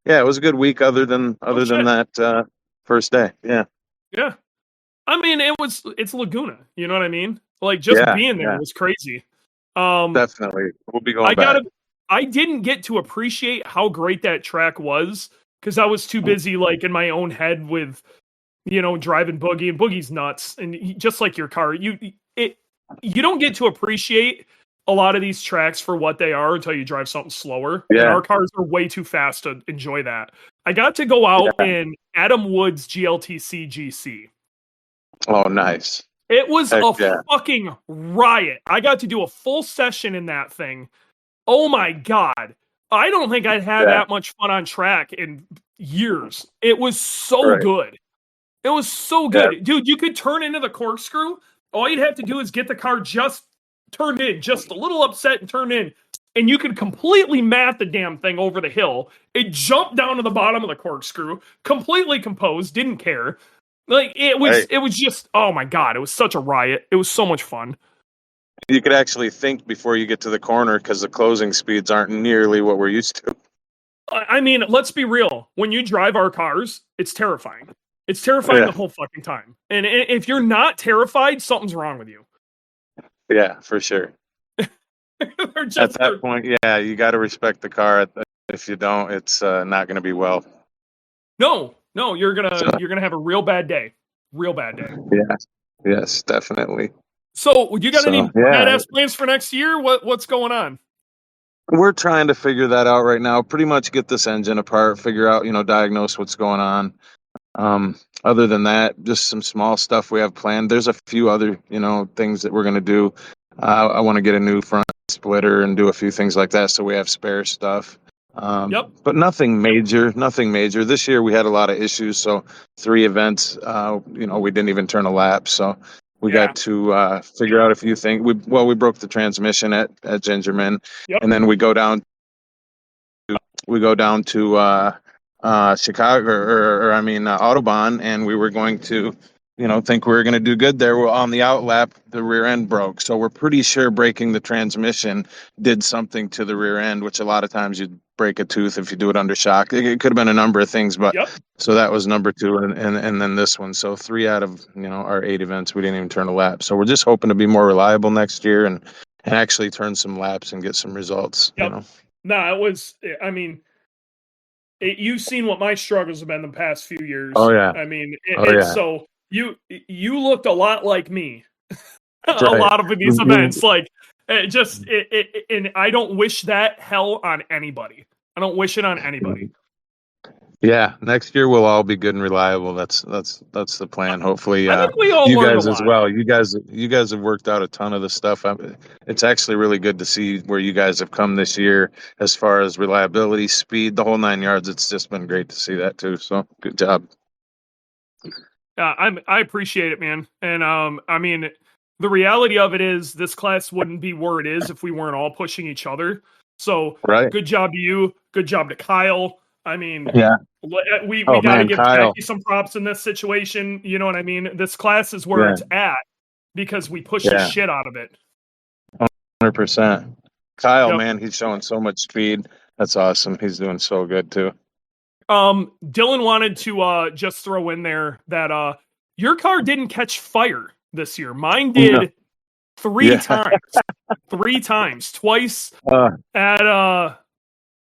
yeah, it was a good week other than that first day. Yeah. Yeah. I mean, it's Laguna. You know what I mean? Like, just being there was crazy. Definitely. We'll be going back. I didn't get to appreciate how great that track was because I was too busy, like, in my own head with, driving Boogey, and Boogey's nuts. And just like your car, you don't get to appreciate a lot of these tracks for what they are until you drive something slower. Yeah. And our cars are way too fast to enjoy that. I got to go out in Adam Wood's GLTC GC. Oh, nice. It was fucking riot. I got to do a full session in that thing. Oh my God. I don't think I'd had that much fun on track in years. It was so good. It was so good. Yeah. Dude, you could turn into the corkscrew. All you'd have to do is get the car just turned in, just a little upset and turned in. And you could completely mat the damn thing over the hill. It jumped down to the bottom of the corkscrew, completely composed, didn't care. Like, it was just, oh my God, it was such a riot. It was so much fun. You could actually think before you get to the corner because the closing speeds aren't nearly what we're used to. I mean, let's be real. When you drive our cars, it's terrifying. It's terrifying the whole fucking time. And if you're not terrified, something's wrong with you. Yeah, for sure. At that point, you got to respect the car. If you don't, it's not going to be well. No, you're gonna have a real bad day. Real bad day. Yeah. Yes, definitely. So, you got any badass plans for next year? What's going on? We're trying to figure that out right now. Pretty much get this engine apart, figure out, diagnose what's going on. Other than that, just some small stuff we have planned. There's a few other, things that we're going to do. I want to get a new front splitter and do a few things like that so we have spare stuff. But nothing major. This year we had a lot of issues. So 3 events, we didn't even turn a lap. So we got to figure out a few things. We broke the transmission at Gingerman, and then we go down to Chicago, or Autobahn, and we were going to, think we were going to do good there. Well, on the outlap, the rear end broke. So we're pretty sure breaking the transmission did something to the rear end, which a lot of times you'd break a tooth if you do it under shock. It could have been a number of things, but so that was number 2, and then this one. So 3 out of our 8 events, we didn't even turn a lap. So we're just hoping to be more reliable next year and and actually turn some laps and get some results. Yep. You know. No, it was. I mean, you've seen what my struggles have been the past few years. Oh yeah. I mean, so you looked a lot like me. A lot of these events, like and I don't wish that hell on anybody. I don't wish it on anybody. Yeah, next year we'll all be good and reliable. That's the plan. Hopefully, I think we all you learned guys a as lot. well. You guys have worked out a ton of the stuff. It's actually really good to see where you guys have come this year as far as reliability, speed, the whole 9 yards. It's just been great to see that too. So good job. I appreciate it, man. And I mean, the reality of it is this class wouldn't be where it is if we weren't all pushing each other. So good job to you. Good job to Kyle. I mean, we got to give Jackie some props in this situation. You know what I mean? This class is where it's at because we push the shit out of it. 100%. Kyle, man, he's showing so much speed. That's awesome. He's doing so good too. Dylan wanted to just throw in there that your car didn't catch fire this year. Mine did 3 times. 3 times. Twice at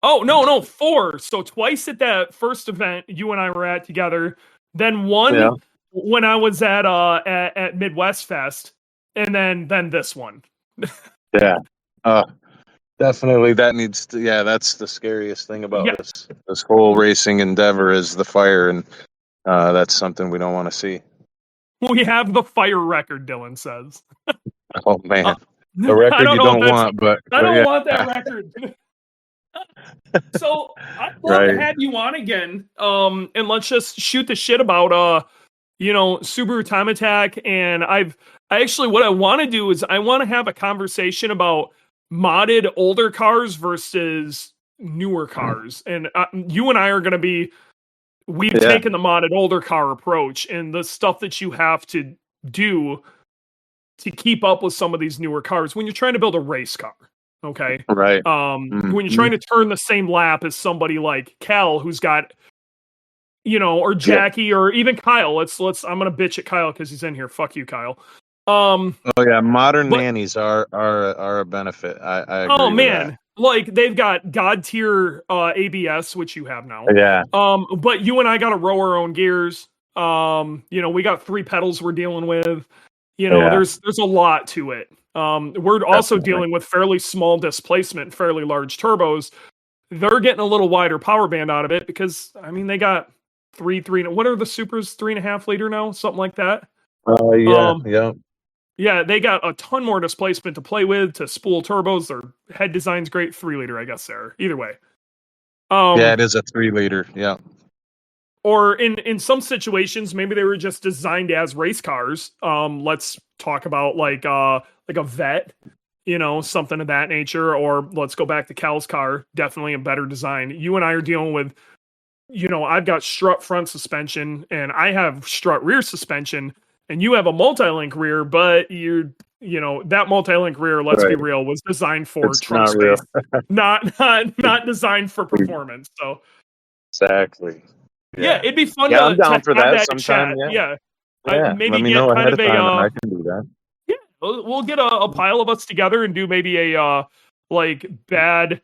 4. So twice at that first event you and I were at together. Then one when I was at Midwest Fest, and then this one. Definitely that needs to, that's the scariest thing about this whole racing endeavor is the fire, and that's something we don't want to see. We have the fire record, Dylan says. Oh man. The record you don't want, but I don't want that record. So I'd love to have you on again. And let's just shoot the shit about Subaru Time Attack. And what I want to do is I want to have a conversation about modded older cars versus newer cars. And you and I are going to be, we've taken the modded older car approach, and the stuff that you have to do to keep up with some of these newer cars when you're trying to build a race car. Okay. Right. When you're trying to turn the same lap as somebody like Cal, who's got, or Jackie, or even Kyle. I'm going to bitch at Kyle because he's in here. Fuck you, Kyle. Modern nannies are a benefit. I agree with that. Like they've got God tier ABS, which you have now. Yeah. But you and I got to row our own gears. We got 3 pedals we're dealing with. There's a lot to it. We're also dealing with fairly small displacement, fairly large turbos. They're getting a little wider power band out of it because they got 3. What are the Supras? 3.5 liter now, something like that. Yeah, they got a ton more displacement to play with, to spool turbos. Their head design's great. 3 liter, I guess. There. Either way. It is a 3 liter. Yeah. Or in some situations, maybe they were just designed as race cars. Let's talk about like a Vet, something of that nature. Or let's go back to Cal's car. Definitely a better design. You and I are dealing with, I've got strut front suspension and I have strut rear suspension, and you have a multi-link rear, but that multi-link rear, let's be real, was designed for trunk space, not designed for performance. So exactly. Yeah, it'd be fun. I'm down for that sometime. Maybe let me get know kind of ahead of time and I can do that. Yeah, we'll get a pile of us together and do maybe a bad.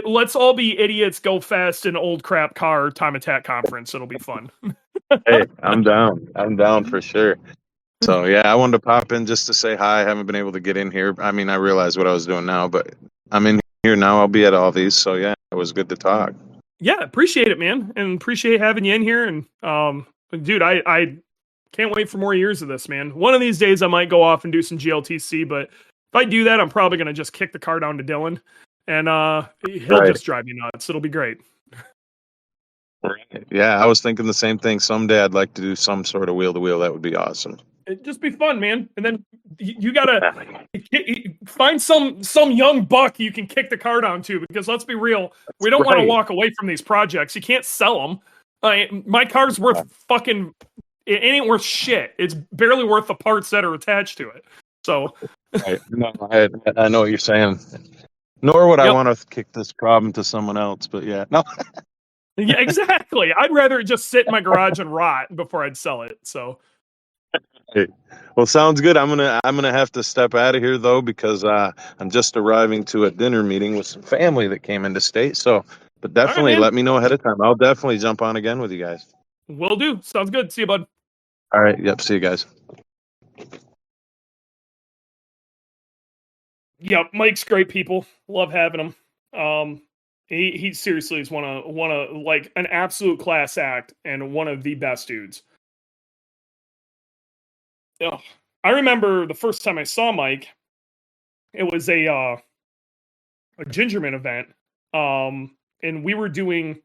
Let's all be idiots, go fast in old crap car Time Attack conference. It'll be fun. Hey, I'm down. I'm down for sure. So I wanted to pop in just to say hi. I haven't been able to get in here. I realized what I was doing now, but I'm in here now. I'll be at all these. So it was good to talk. Yeah, appreciate it, man, and appreciate having you in here. And dude, I can't wait for more years of this, man. One of these days I might go off and do some GLTC, but if I do that, I'm probably gonna just kick the car down to Dylan, and he'll just drive me nuts. It'll be great. Yeah, I was thinking the same thing. Someday I'd like to do some sort of wheel to wheel. That would be awesome. It'd just be fun, man. And then you gotta find some young buck you can kick the car down to, because let's be real, we don't want to walk away from these projects. You can't sell them. My car's worth fucking. It ain't worth shit. It's barely worth the parts that are attached to it. So. No, I know what you're saying. Nor would I want to kick this problem to someone else, but no. Yeah, exactly. I'd rather it just sit in my garage and rot before I'd sell it. So. Hey, well, sounds good. I'm gonna have to step out of here though because I'm just arriving to a dinner meeting with some family that came into state. So, but All right, definitely man. let me know ahead of time. I'll definitely jump on again with you guys. Will do. Sounds good. See you, bud. All right. Yep. See you guys. Yep, Mike's great people. Love having him. He seriously is one of like an absolute class act and one of the best dudes. Ugh. I remember the first time I saw Mike, it was a Gingerman event. And we were doing.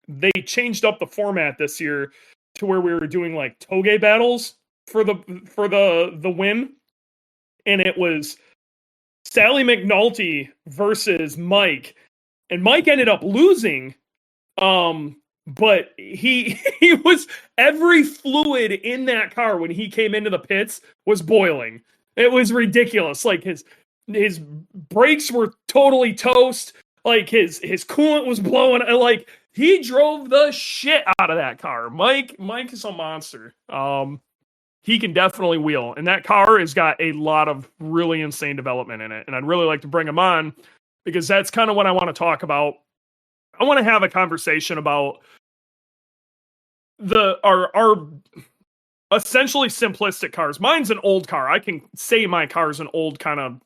They changed up the format this year to where we were doing like toge battles for the win, and it was Sally McNulty versus Mike, and Mike ended up losing. But he he was every fluid in that car when he came into the pits was boiling. It was ridiculous. Like his brakes were totally toast. Like his coolant was blowing. Like he drove the shit out of that car. Mike is a monster. He can definitely wheel, and that car has got a lot of really insane development in it. And I'd really like to bring him on because that's kind of what I want to talk about. I want to have a conversation about our essentially simplistic cars. Mine's an old car. I can say my car's an old kind of,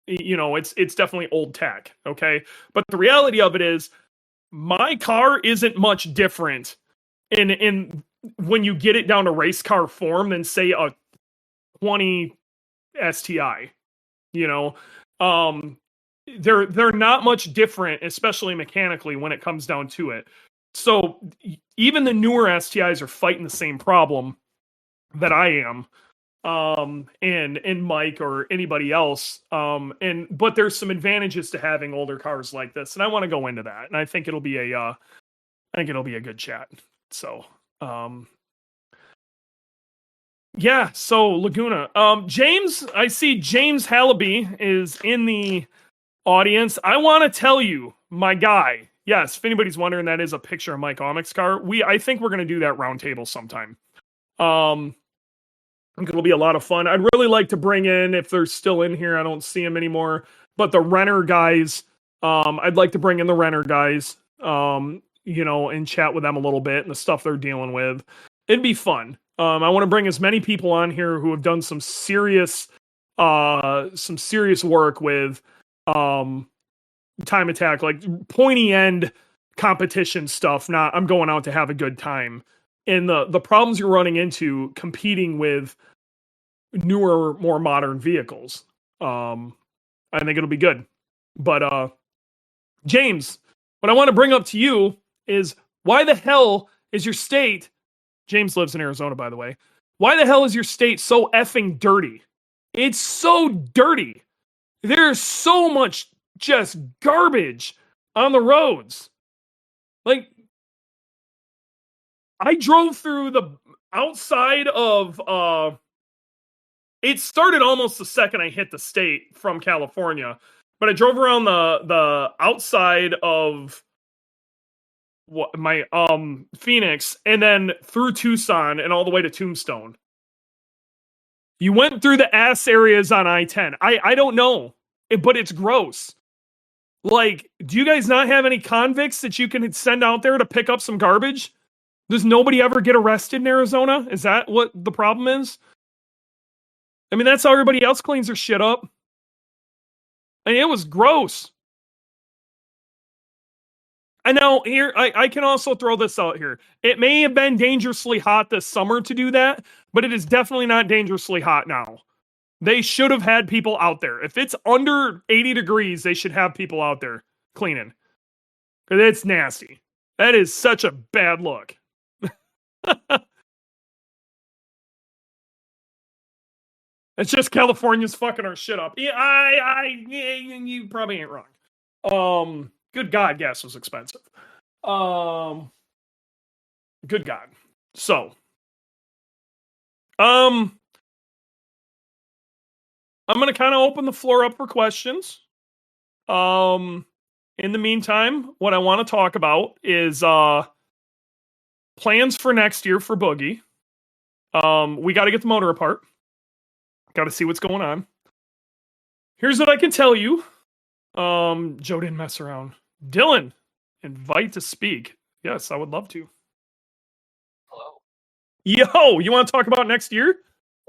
it's definitely old tech. Okay. But the reality of it is my car isn't much different in when you get it down to race car form than say a 20 STI, they're not much different, especially mechanically when it comes down to it. So even the newer STIs are fighting the same problem that I am, and Mike or anybody else. But there's some advantages to having older cars like this, and I want to go into that. And I think it'll be a good chat. So, yeah. So Laguna, James, I see James Hallaby is in the audience. I want to tell you, my guy. Yes, if anybody's wondering, that is a picture of Mike Omic's car. I think we're going to do that roundtable sometime. I think it'll be a lot of fun. I'd really like to bring in, if they're still in here, I don't see them anymore, but the Renner guys, I'd like to bring in the Renner guys, and chat with them a little bit and the stuff they're dealing with. It'd be fun. I want to bring as many people on here who have done some serious work with, time attack, like pointy end competition stuff. Not I'm going out to have a good time. And the problems you're running into competing with newer, more modern vehicles. I think it'll be good. But James, what I want to bring up to you is why the hell is your state? James lives in Arizona, by the way. Why the hell is your state so effing dirty? It's so dirty. There's so much just garbage on the roads. Like, I drove through the outside of, it started almost the second I hit the state from California, but I drove around the outside of Phoenix and then through Tucson and all the way to Tombstone. You went through the ass areas on I-10. I don't know, but it's gross. Like, do you guys not have any convicts that you can send out there to pick up some garbage? Does nobody ever get arrested in Arizona? Is that what the problem is? I mean, that's how everybody else cleans their shit up. I mean, it was gross. I know here, I can also throw this out here. It may have been dangerously hot this summer to do that, but it is definitely not dangerously hot now. They should have had people out there. If it's under 80 degrees, they should have people out there cleaning. Because it's nasty. That is such a bad look. It's just California's fucking our shit up. Yeah, you probably ain't wrong. Good God, gas was expensive. Good God. So, I'm going to kind of open the floor up for questions. In the meantime, what I want to talk about is plans for next year for Boogey. We got to get the motor apart. Got to see what's going on. Here's what I can tell you. Joe didn't mess around. Dylan, invite to speak. Yes, I would love to. Hello. Yo, you want to talk about next year?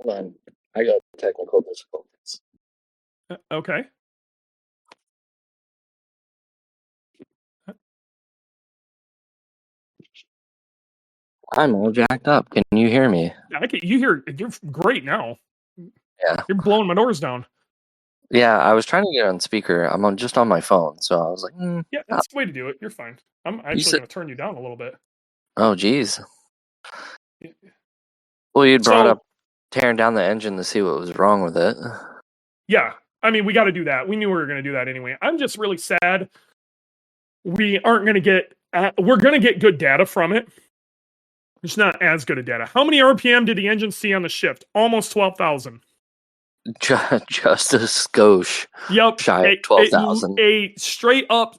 Hold on. I got technical difficulties. Okay. I'm all jacked up. Can you hear me? You're great now. Yeah. You're blowing my doors down. Yeah, I was trying to get on speaker. I'm just on my phone, so I was like, Yeah, that's the way to do it. You're fine. I'm actually going to turn you down a little bit. oh, geez. Well, you'd brought up tearing down the engine to see what was wrong with it. Yeah, I mean, we got to do that. We knew we were going to do that anyway. I'm just really sad. We aren't going to get. We're going to get good data from it. It's not as good a data. How many RPM did the engine see on the shift? Almost 12,000. Just a skosh. Yep. Shy of 12,000. A straight up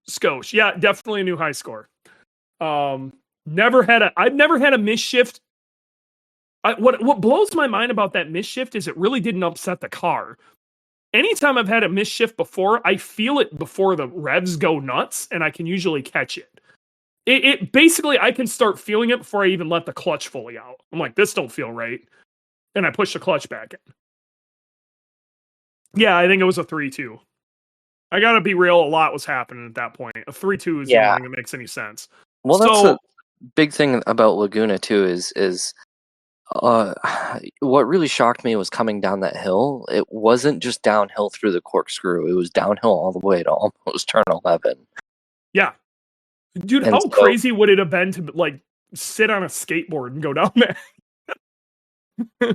skosh. Yeah, definitely a new high score. I've never had a misshift. What blows my mind about that misshift is it really didn't upset the car. Anytime I've had a misshift before, I feel it before the revs go nuts, and I can usually catch it. It basically, I can start feeling it before I even let the clutch fully out. I'm like, this don't feel right. And I push the clutch back in. Yeah, I think it was a 3-2. I gotta be real, a lot was happening at that point. A 3-2 is the only thing that makes any sense. Well, that's the big thing about Laguna, too, is what really shocked me was coming down that hill. It wasn't just downhill through the corkscrew. It was downhill all the way to almost turn 11. Yeah. Dude, how crazy would it have been to like sit on a skateboard and go down there?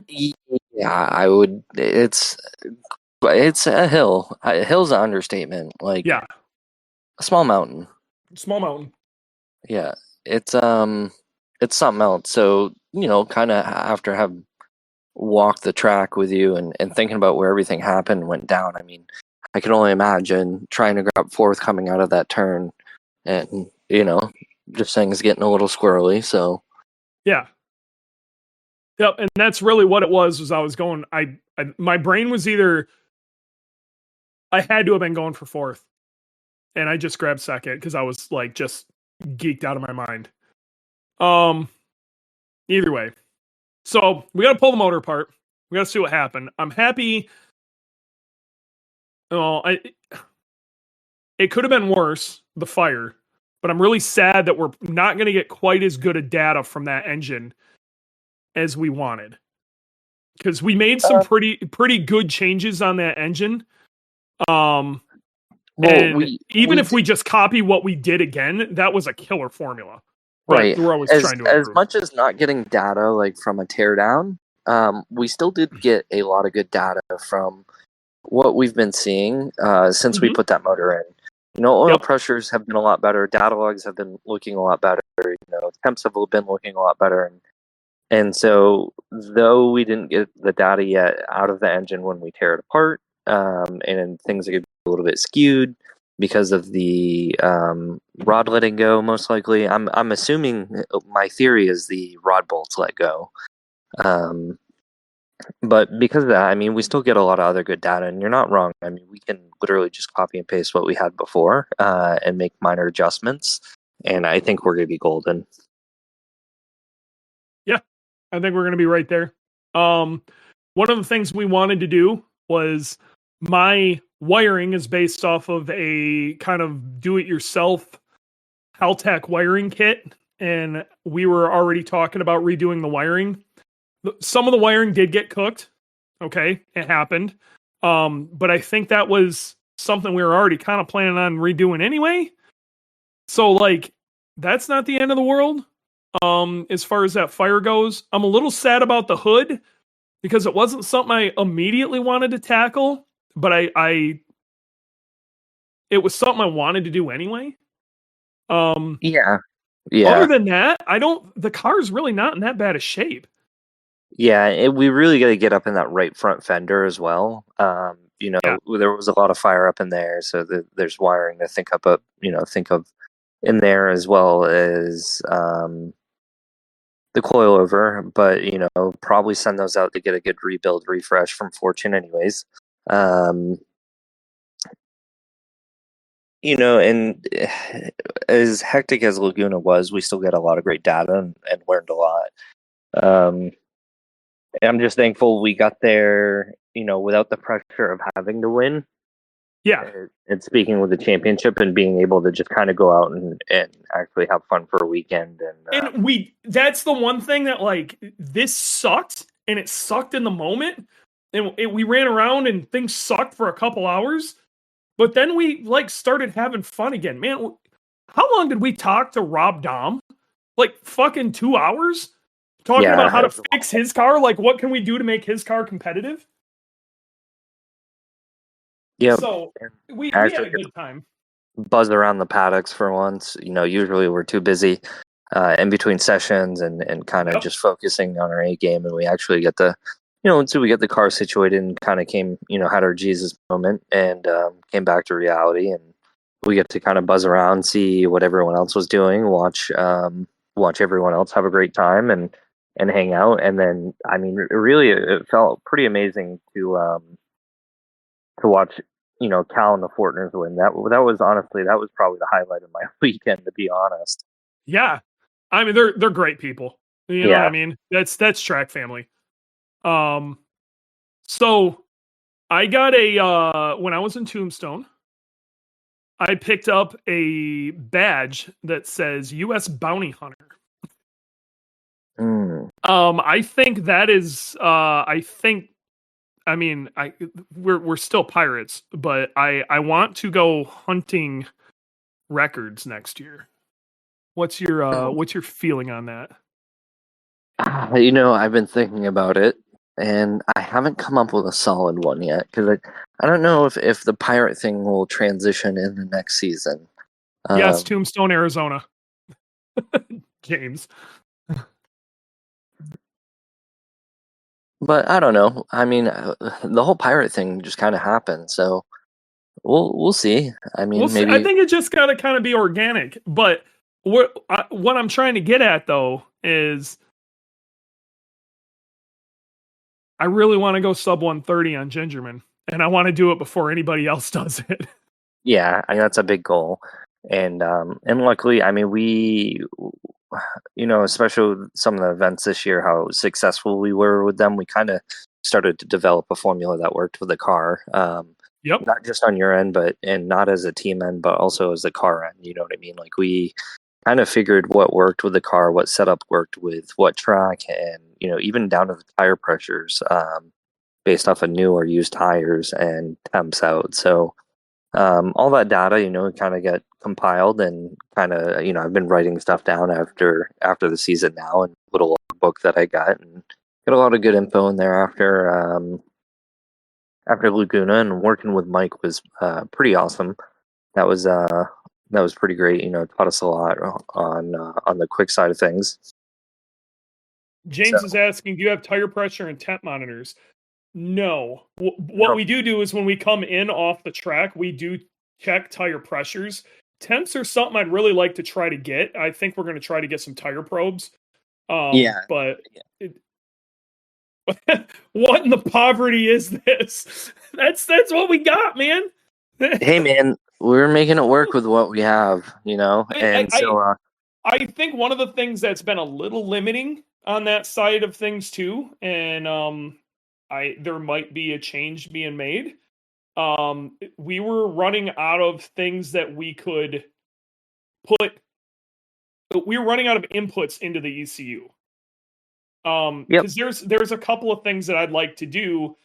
Yeah, I would. It's a hill. A hill's an understatement. Like, yeah, a small mountain. Small mountain. Yeah, it's something else. So, kind of after having walked the track with you and thinking about where everything happened and went down, I mean, I can only imagine trying to grab fourth coming out of that turn and, just things getting a little squirrely, so. Yeah. Yep, and that's really what it was I was going, my brain was either, I had to have been going for fourth, and I just grabbed second because I was like just geeked out of my mind. Either way. So we got to pull the motor apart. We got to see what happened. I'm happy. It could have been worse, the fire, but I'm really sad that we're not going to get quite as good a data from that engine as we wanted. Because we made some pretty good changes on that engine. Even if we just copy what we did again, that was a killer formula. Right. We're always trying to improve. As much as not getting data like from a teardown, we still did get a lot of good data from what we've been seeing since we put that motor in. Oil pressures have been a lot better. Data logs have been looking a lot better. Temps have been looking a lot better. And so, though we didn't get the data yet out of the engine when we tear it apart, and things are going to be a little bit skewed because of the rod letting go, most likely. I'm assuming, my theory is the rod bolts let go. But because of that, I mean, we still get a lot of other good data, and you're not wrong. I mean, we can literally just copy and paste what we had before and make minor adjustments, and I think we're going to be golden. Yeah, I think we're going to be right there. One of the things we wanted to do was, my wiring is based off of a kind of do-it-yourself Haltech wiring kit, and we were already talking about redoing the wiring. Some of the wiring did get cooked. Okay, it happened. But I think that was something we were already kind of planning on redoing anyway. So, like, that's not the end of the world. As far as that fire goes, I'm a little sad about the hood because it wasn't something I immediately wanted to tackle, but it was something I wanted to do anyway. Yeah. Other than that, the car's really not in that bad a shape. Yeah, we really got to get up in that right front fender as well. There was a lot of fire up in there, so there's wiring to think of in there, as well as coilover, but probably send those out to get a good rebuild refresh from Fortune anyways. And as hectic as Laguna was, we still get a lot of great data and learned a lot. I'm just thankful we got there, without the pressure of having to win. Yeah. And speaking with the championship and being able to just kind of go out and actually have fun for a weekend. And that's the one thing that, like, this sucked, and it sucked in the moment. And we ran around and things sucked for a couple hours. But then we, like, started having fun again. Man, how long did we talk to Rob Dahm? Like, fucking 2 hours? Talking about how to fix his car? Like, what can we do to make his car competitive? Yeah. So we had a good time. Buzz around the paddocks for once. Usually we're too busy in between sessions and kind of just focusing on our A game, and we actually get the until we get the car situated and kind of came had our Jesus moment and came back to reality, and we get to kind of buzz around, see what everyone else was doing, watch everyone else have a great time and hang out. And then it felt pretty amazing to watch Cal and the Fortners win. That was probably the highlight of my weekend, to be honest. Yeah, I mean they're great people. You know what I mean? That's track family. So I got when I was in Tombstone, I picked up a badge that says U.S. Bounty Hunter. I think that is we're still pirates, but I want to go hunting records next year. What's your feeling on that? I've been thinking about it, and I haven't come up with a solid one yet, because I don't know if the pirate thing will transition in the next season. Yes, Tombstone, Arizona. James. But I don't know. I mean, the whole pirate thing just kind of happened, so we'll see. I mean, maybe I think it just got to kind of be organic. But what I'm trying to get at though is, I really want to go sub 130 on Gingerman, and I want to do it before anybody else does it. Yeah, I mean, that's a big goal, and luckily, I mean, we. Especially with some of the events this year, how successful we were with them, we kind of started to develop a formula that worked with the car. Not just on your end, and not as a team end, but also as the car end. You know what I mean? Like, we kind of figured what worked with the car, what setup worked with what track, and even down to the tire pressures, based off of new or used tires and temps out. So all that data, kind of get compiled, and kind of, I've been writing stuff down after the season now, and a little book that I got, and got a lot of good info in there after Laguna, and working with Mike was pretty awesome. That was pretty great. Taught us a lot on the quick side of things. James is asking, do you have tire pressure and temp monitors? No. What we do is when we come in off the track, we do check tire pressures. Temps are something I'd really like to try to get. I think we're going to try to get some tire probes. But what in the poverty is this? That's what we got, man. Hey, man, we're making it work with what we have, and I think one of the things that's been a little limiting on that side of things too, and there might be a change being made. We were running out of things that we could put. We were running out of inputs into the ECU. Because there's a couple of things that I'd like to do,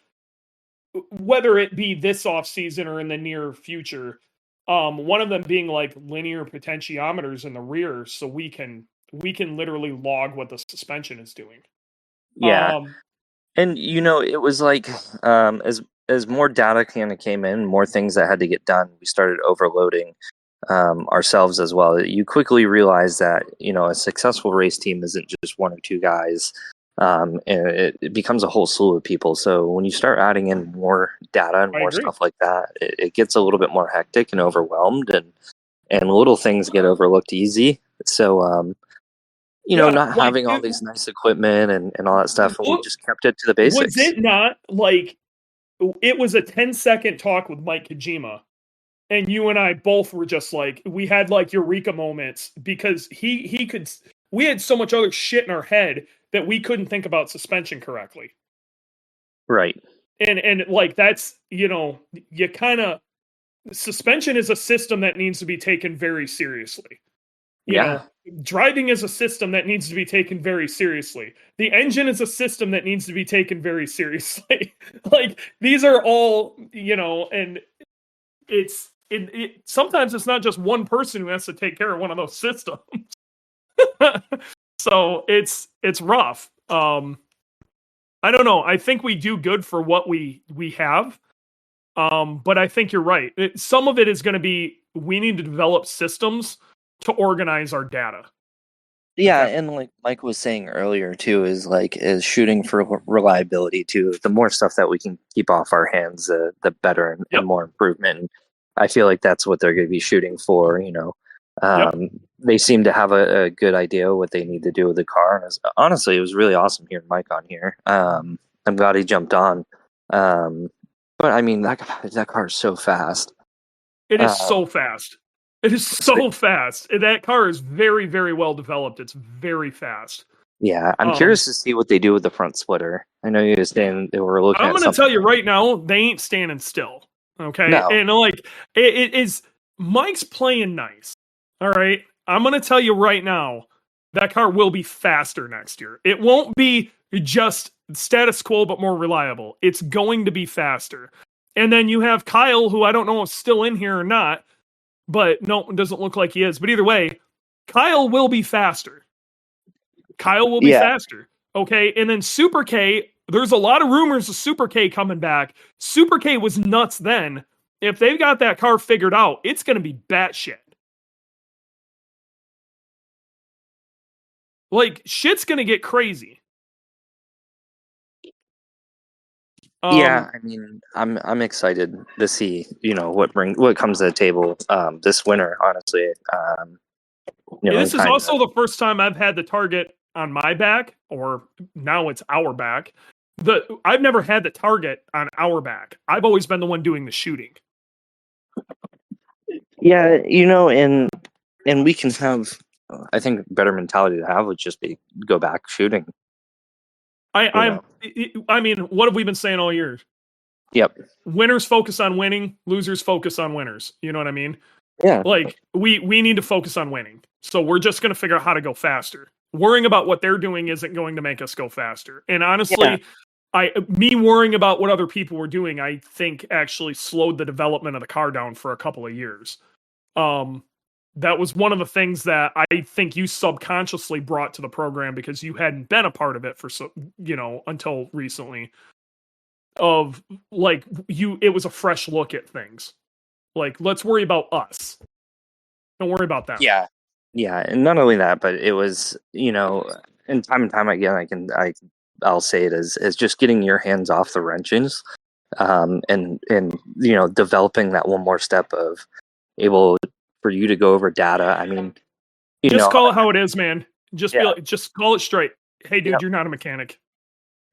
whether it be this off season or in the near future. One of them being like linear potentiometers in the rear, so we can literally log what the suspension is doing. Yeah. And it was like as more data kind of came in, more things that had to get done, we started overloading ourselves as well. You quickly realize that a successful race team isn't just one or two guys, and it becomes a whole slew of people. So when you start adding in more data and more stuff like that, it gets a little bit more hectic and overwhelmed, and little things get overlooked easy. So not having all these nice equipment and all that stuff, and we just kept it to the basics. Was it not like it was a 10-second talk with Mike Kojima, and you and I both were just like, we had like eureka moments because we had so much other shit in our head that we couldn't think about suspension correctly. Right. And like that's, you kind of, suspension is a system that needs to be taken very seriously. You know, driving is a system that needs to be taken very seriously. The engine is a system that needs to be taken very seriously. Like these are all, and it's sometimes it's not just one person who has to take care of one of those systems. So it's rough. I don't know. I think we do good for what we have. But I think you're right. Some of it is going to be, we need to develop systems to organize our data. Yeah, and like Mike was saying earlier too, is shooting for reliability too. The more stuff that we can keep off our hands, the better and more improvement. And I feel like that's what they're going to be shooting for. They seem to have a good idea what they need to do with the car. And honestly, it was really awesome hearing Mike on here. I'm glad he jumped on. But I mean, that car is so fast. It is so fast. It is so fast. That car is very, very well developed. It's very fast. Yeah, I'm curious to see what they do with the front splitter. I know you were saying they were looking. I'm going to tell you right now, they ain't standing still. Okay, no. And it is. Mike's playing nice. All right, I'm going to tell you right now, that car will be faster next year. It won't be just status quo, but more reliable. It's going to be faster. And then you have Kyle, who I don't know if still in here or not. But no, it doesn't look like he is. But either way, Kyle will be faster. Kyle will be faster. Okay. And then Super K, there's a lot of rumors of Super K coming back. Super K was nuts then. If they've got that car figured out, it's going to be batshit. Like, shit's going to get crazy. Yeah, I mean, I'm excited to see what comes to the table this winter. Honestly, this is also the first time I've had the target on my back, or now it's our back. I've never had the target on our back. I've always been the one doing the shooting. Yeah, and we can have, I think, better mentality to have would just be go back shooting. I mean, what have we been saying all year? Yep. Winners focus on winning, losers focus on winners. You know what I mean? Yeah. Like, we need to focus on winning. So we're just going to figure out how to go faster. Worrying about what they're doing isn't going to make us go faster. And honestly, me worrying about what other people were doing, I think actually slowed the development of the car down for a couple of years. That was one of the things that I think you subconsciously brought to the program because you hadn't been a part of it for until recently. Of like it was a fresh look at things. Like, let's worry about us. Don't worry about that. Yeah, and not only that, but it was and time again, I'll say it as just getting your hands off the wrenches, and developing that one more step of able for you to go over data. I mean, just call it how it is, man. Just just call it straight. Hey, dude, you're not a mechanic.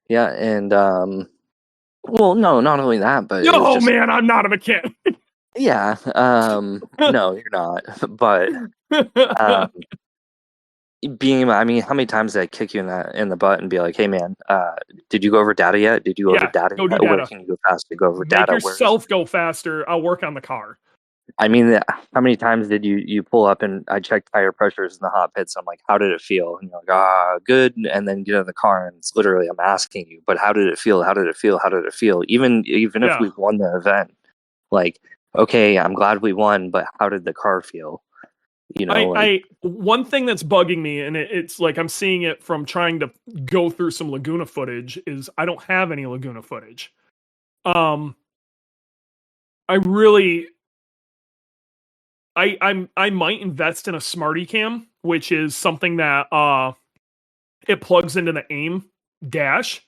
Yeah, and well, no, not only that, but man, I'm not a mechanic. Yeah, no, you're not. But I mean, how many times did I kick you in the butt and be like, "Hey, man, did you go over data yet? Did you go over data yet? Where can you go faster to go over data? Make yourself go faster. I'll work on the car." I mean, how many times did you pull up and I checked tire pressures in the hot pits? I'm like, how did it feel? And you're like, good. And then get in the car and it's literally, I'm asking you, but how did it feel? How did it feel? How did it feel? Even if we've won the event, like, okay, I'm glad we won, but how did the car feel? One thing that's bugging me, and it's like I'm seeing it from trying to go through some Laguna footage, is I don't have any Laguna footage. I might invest in a Smarty Cam, which is something that it plugs into the AIM dash,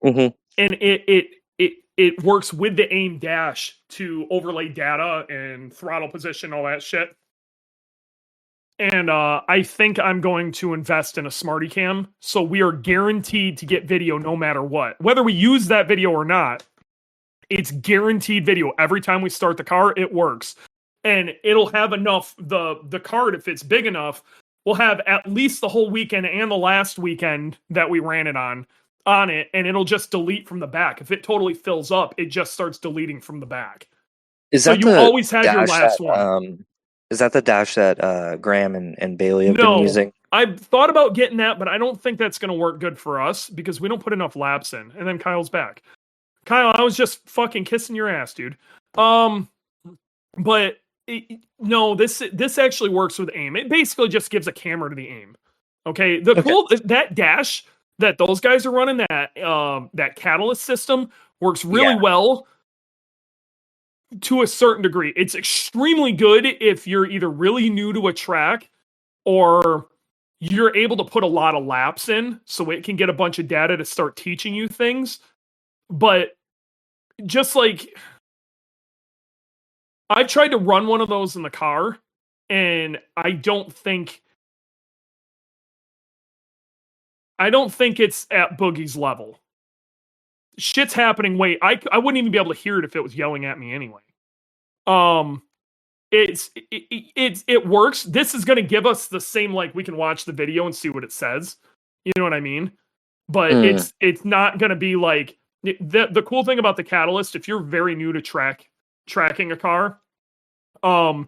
and it works with the AIM dash to overlay data and throttle position, all that shit. And I think I'm going to invest in a Smarty Cam, so we are guaranteed to get video no matter what. Whether we use that video or not, it's guaranteed video. Every time we start the car, it works. And it'll have enough, the card, if it's big enough, will have at least the whole weekend and the last weekend that we ran it on it, and it'll just delete from the back. If it totally fills up, it just starts deleting from the back. Is So that you the always had your dash last that, one. Is that the dash that Graham and Bailey have been No, using? I've thought about getting that, but I don't think that's going to work good for us because we don't put enough laps in. And then Kyle's back. Kyle, I was just fucking kissing your ass, dude. But no, this actually works with aim. It basically just gives a camera to the aim. Okay, that dash that those guys are running, that catalyst system works really well to a certain degree. It's extremely good if you're either really new to a track or you're able to put a lot of laps in, so it can get a bunch of data to start teaching you things. But just like, I've tried to run one of those in the car, and I don't think it's at Boogie's level. Shit's happening. I wouldn't even be able to hear it if it was yelling at me anyway. It works. This is going to give us the same, like, we can watch the video and see what it says. You know what I mean? But it's not going to be like the cool thing about the catalyst. If you're very new to tracking a car, a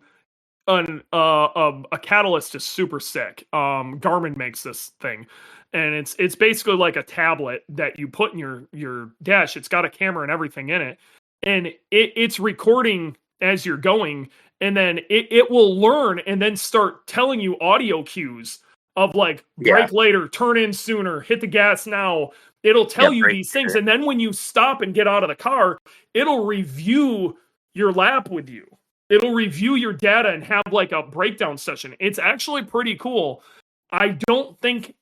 catalyst is super sick. Garmin makes this thing, and it's basically like a tablet that you put in your dash. It's got a camera and everything in it, and it's recording as you're going, and then it will learn and then start telling you audio cues of like, brake later, turn in sooner, hit the gas now. It'll tell you these things, and then when you stop and get out of the car, it'll review your lap with you. It'll review your data and have like a breakdown session. It's actually pretty cool. I don't think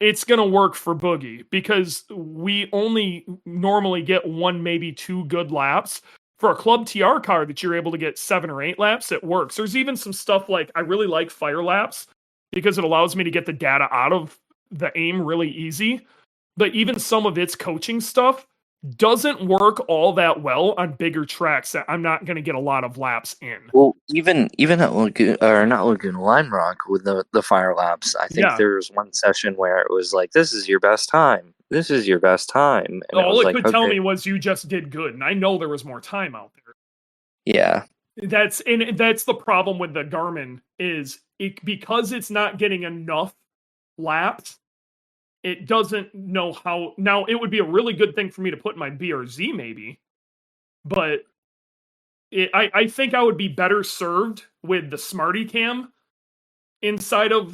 it's going to work for Boogey because we only normally get 1, maybe 2 good laps. For a Club TR car that you're able to get 7 or 8 laps, it works. There's even some stuff like, I really like Fire Laps because it allows me to get the data out of the aim really easy. But even some of its coaching stuff doesn't work all that well on bigger tracks that I'm not going to get a lot of laps in. Well, even at Laguna Lime Rock with the Fire Laps, I think there was one session where it was like, "This is your best time. This is your best time." And all it could tell me was you just did good, and I know there was more time out there. Yeah, that's the problem with the Garmin is because it's not getting enough laps. It doesn't know how. Now, it would be a really good thing for me to put in my BRZ, maybe, but I think I would be better served with the Smarty Cam inside of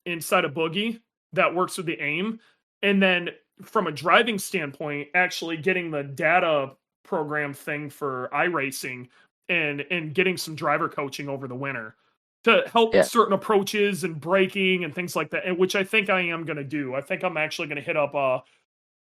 inside of Boogey that works with the aim, and then from a driving standpoint, actually getting the data program thing for iRacing and getting some driver coaching over the winter to help certain approaches and braking and things like that, and which I think I am going to do. I think I'm actually going to hit up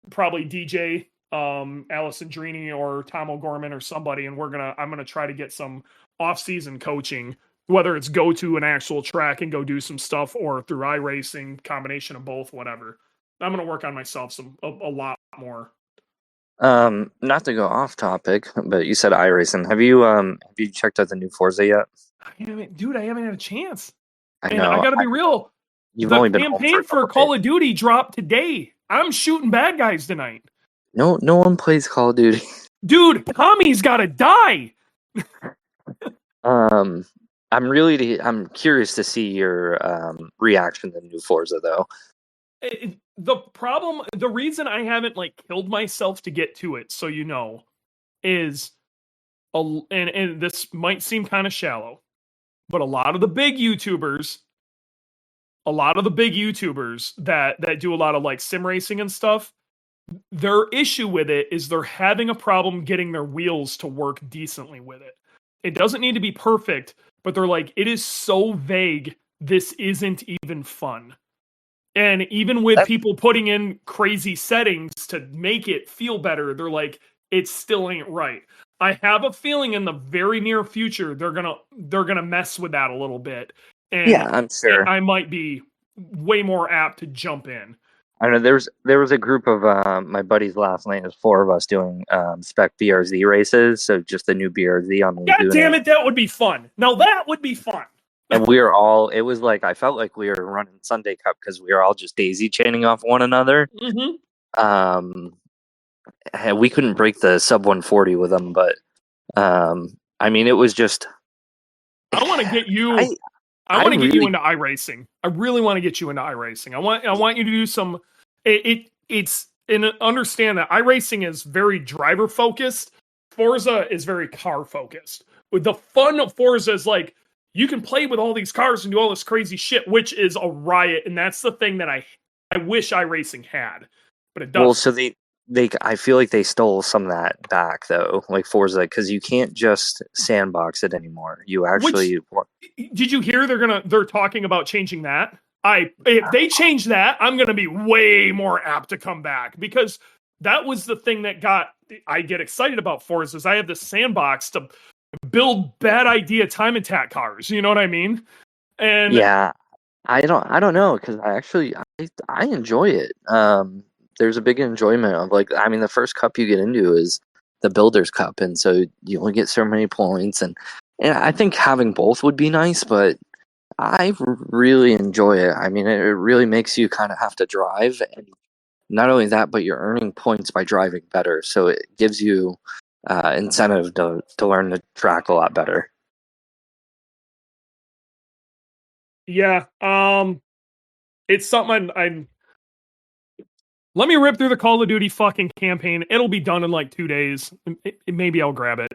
probably DJ, Allison Drini or Tom O'Gorman or somebody, and I'm going to try to get some off-season coaching, whether it's go to an actual track and go do some stuff or through iRacing, combination of both, whatever. I'm going to work on myself a lot more. Not to go off topic, but you said iRacing. Have you checked out the new Forza yet? I haven't had a chance. I know. I got to be real. You've the only been campaign for Call of Duty dropped today. I'm shooting bad guys tonight. No one plays Call of Duty. Dude, Tommy's got to die. I'm curious to see your reaction to the new Forza, though. The reason I haven't killed myself to get to it, so you know, is and this might seem kind of shallow, but a lot of the big YouTubers that do a lot of sim racing and stuff, their issue with it is they're having a problem getting their wheels to work decently with it. It doesn't need to be perfect, but they're like, it is so vague, this isn't even fun. And even with people putting in crazy settings to make it feel better, they're like, it still ain't right. I have a feeling in the very near future they're gonna mess with that a little bit, and Yeah, I'm sure. I might be way more apt to jump in. I don't know. There was a group of my buddies last night. There's 4 of us doing spec BRZ races. So just the new BRZ on the God Laguna. damn it, that would be fun. Now that would be fun. And we were all. It was like I felt like we were running Sunday Cup because we were all just daisy chaining off one another. Mm-hmm. We couldn't break the sub 140 with them, but I mean, it was just. I want to get you. I want to get you into iRacing. I really want to get you into iRacing. I want you to do some. It's and understand that iRacing is very driver focused. Forza is very car focused. With the fun of Forza is like you can play with all these cars and do all this crazy shit, which is a riot, and that's the thing that I wish iRacing had, but it doesn't. Well, so I feel like they stole some of that back though, like Forza, because you can't just sandbox it anymore. You actually. Did you hear they're talking about changing that? If they change that, I'm gonna be way more apt to come back, because that was the thing that I get excited about Forza is I have this sandbox to build bad idea time attack cars. You know what I mean? And yeah, I don't know, because I enjoy it. There's a big enjoyment of the first cup you get into is the Builders Cup, and so you only get so many points, and I think having both would be nice, but I really enjoy it. I mean, it really makes you kind of have to drive, and not only that, but you're earning points by driving better, so it gives you incentive to learn the track a lot better. Yeah, it's something I'm. Let me rip through the Call of Duty fucking campaign. It'll be done in like 2 days. Maybe I'll grab it.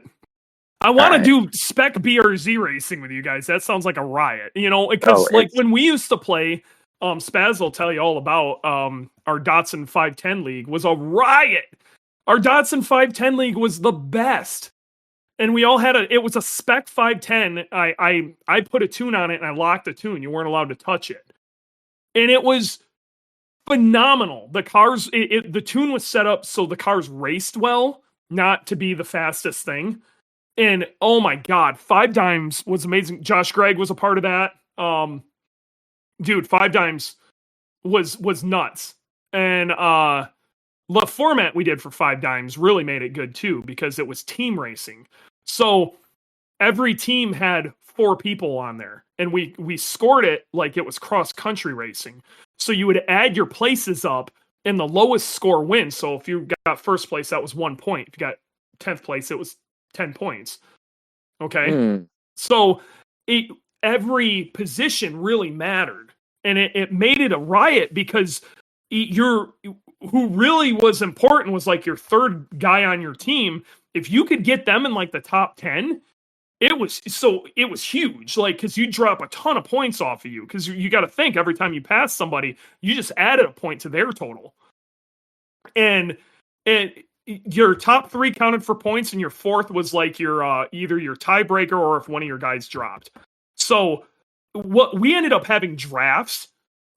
I want to do spec BRZ racing with you guys. That sounds like a riot, because when we used to play, Spaz will tell you all about our Datsun 510 League was a riot. Our Datsun 510 League was the best. And we all had it was a spec 510. I put a tune on it and I locked the tune. You weren't allowed to touch it. And it was phenomenal. The cars, the tune was set up so the cars raced well, not to be the fastest thing. And oh my god, 5 Dimes was amazing. Josh Gregg was a part of that. Dude, 5 Dimes was nuts. And the format we did for 5 Dimes really made it good too, because it was team racing. So every team had 4 people on there, and we scored it like it was cross country racing. So you would add your places up, and the lowest score wins. So if you got first place, that was 1 point. If you got 10th place, it was 10 points. Okay. So every position really mattered, and it made it a riot, because who really was important was like your third guy on your team. If you could get them in like the top 10, it was huge, like, because you drop a ton of points off of you, because you got to think every time you pass somebody, you just added a point to their total. And your top 3 counted for points, and your 4th was like your either your tiebreaker or if one of your guys dropped. So what we ended up having drafts.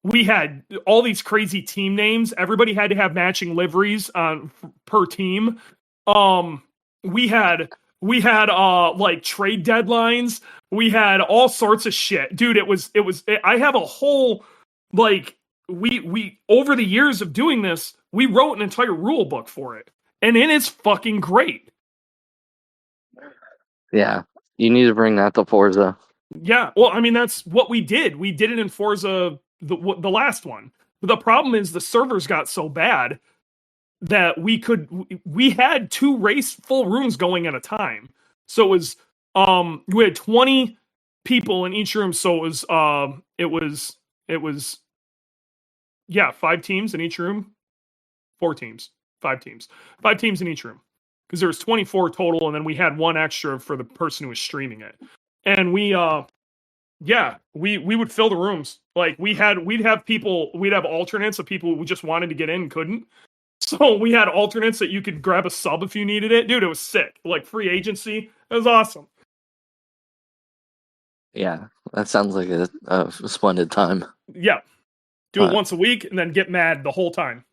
We had all these crazy team names. Everybody had to have matching liveries per team. We had like trade deadlines. We had all sorts of shit. Dude, I have a whole, like, we over the years of doing this, we wrote an entire rule book for it. And it is fucking great. Yeah, you need to bring that to Forza. Yeah, well, I mean, that's what we did. We did it in Forza, the last one. But the problem is the servers got so bad that we had 2 full rooms going at a time. So it was, we had 20 people in each room. So it was 5 teams in each room. 4 teams. 5 teams. 5 teams in each room. Because there was 24 total, and then we had 1 extra for the person who was streaming it. And we would fill the rooms. Like, we'd have alternates of people who just wanted to get in and couldn't. So we had alternates that you could grab a sub if you needed it. Dude, it was sick. Like, free agency. It was awesome. Yeah, that sounds like a splendid time. Yeah. Do it once a week and then get mad the whole time.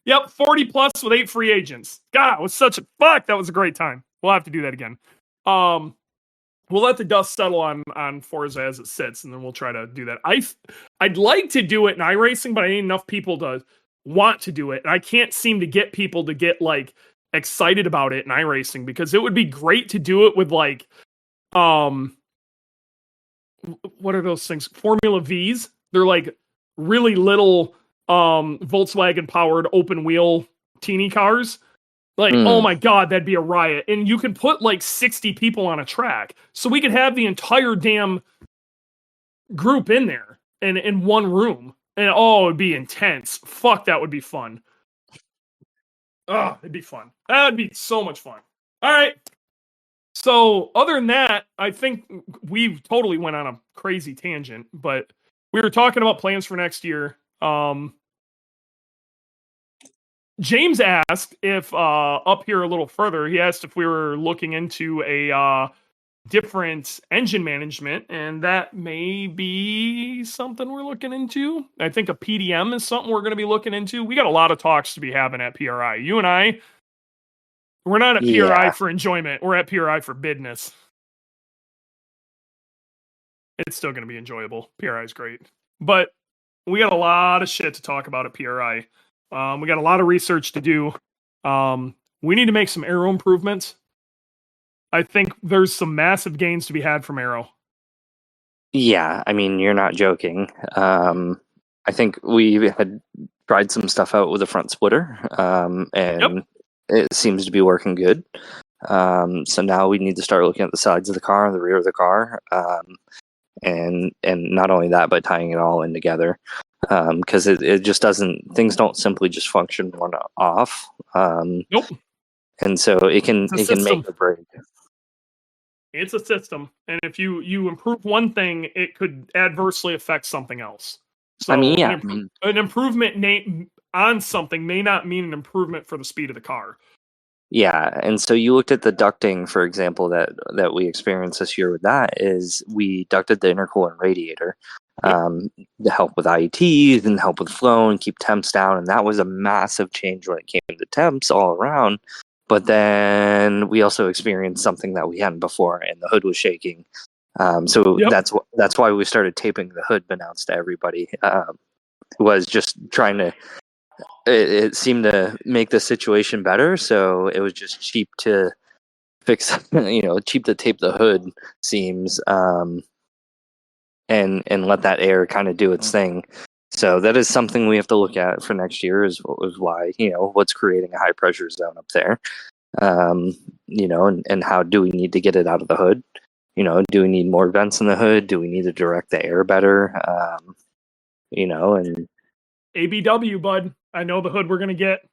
Yep, 40 plus with 8 free agents. God, it was such a fuck. That was a great time. We'll have to do that again. We'll let the dust settle on Forza as it sits, and then we'll try to do that. I'd like to do it in iRacing, but I need enough people to want to do it. And I can't seem to get people to get like excited about it in iRacing, because it would be great to do it with like what are those things? Formula V's. They're like really little Volkswagen powered open wheel teeny cars. Like, oh my God, that'd be a riot. And you can put like 60 people on a track. So we could have the entire damn group in there and in one room. And oh, it'd be intense. Fuck, that would be fun. Oh, it'd be fun. That would be so much fun. All right. So other than that, I think we've totally went on a crazy tangent, but we were talking about plans for next year. James asked if up here a little further, he asked if we were looking into a different engine management, and that may be something we're looking into. I think a PDM is something we're going to be looking into. We got a lot of talks to be having at PRI. You and I, we're not at PRI for enjoyment. We're at PRI for business. It's still going to be enjoyable. PRI is great. But we got a lot of shit to talk about at PRI. We got a lot of research to do. We need to make some aero improvements. I think there's some massive gains to be had from aero. Yeah, I mean, you're not joking. I think we had tried some stuff out with the front splitter, and it seems to be working good. So now we need to start looking at the sides of the car, the rear of the car, and not only that, but tying it all in together. Because it just doesn't, things don't simply just function one off. Nope. And so it can make or break. It's a system, and if you improve one thing, it could adversely affect something else. So I mean, yeah, an improvement on something may not mean an improvement for the speed of the car. Yeah, and so you looked at the ducting, for example, that we experienced this year with that is we ducted the intercooler radiator to help with IETs and help with flow and keep temps down, and that was a massive change when it came to temps all around. But then we also experienced something that we hadn't before, and the hood was shaking. That's why we started taping the hood announced to everybody. Was just trying to. It seemed to make the situation better, so it was just cheap to fix. Cheap to tape the hood seams, and let that air kind of do its thing. So that is something we have to look at for next year is why, what's creating a high pressure zone up there, and how do we need to get it out of the hood? Do we need more vents in the hood? Do we need to direct the air better? And ABW, bud. I know the hood we're going to get.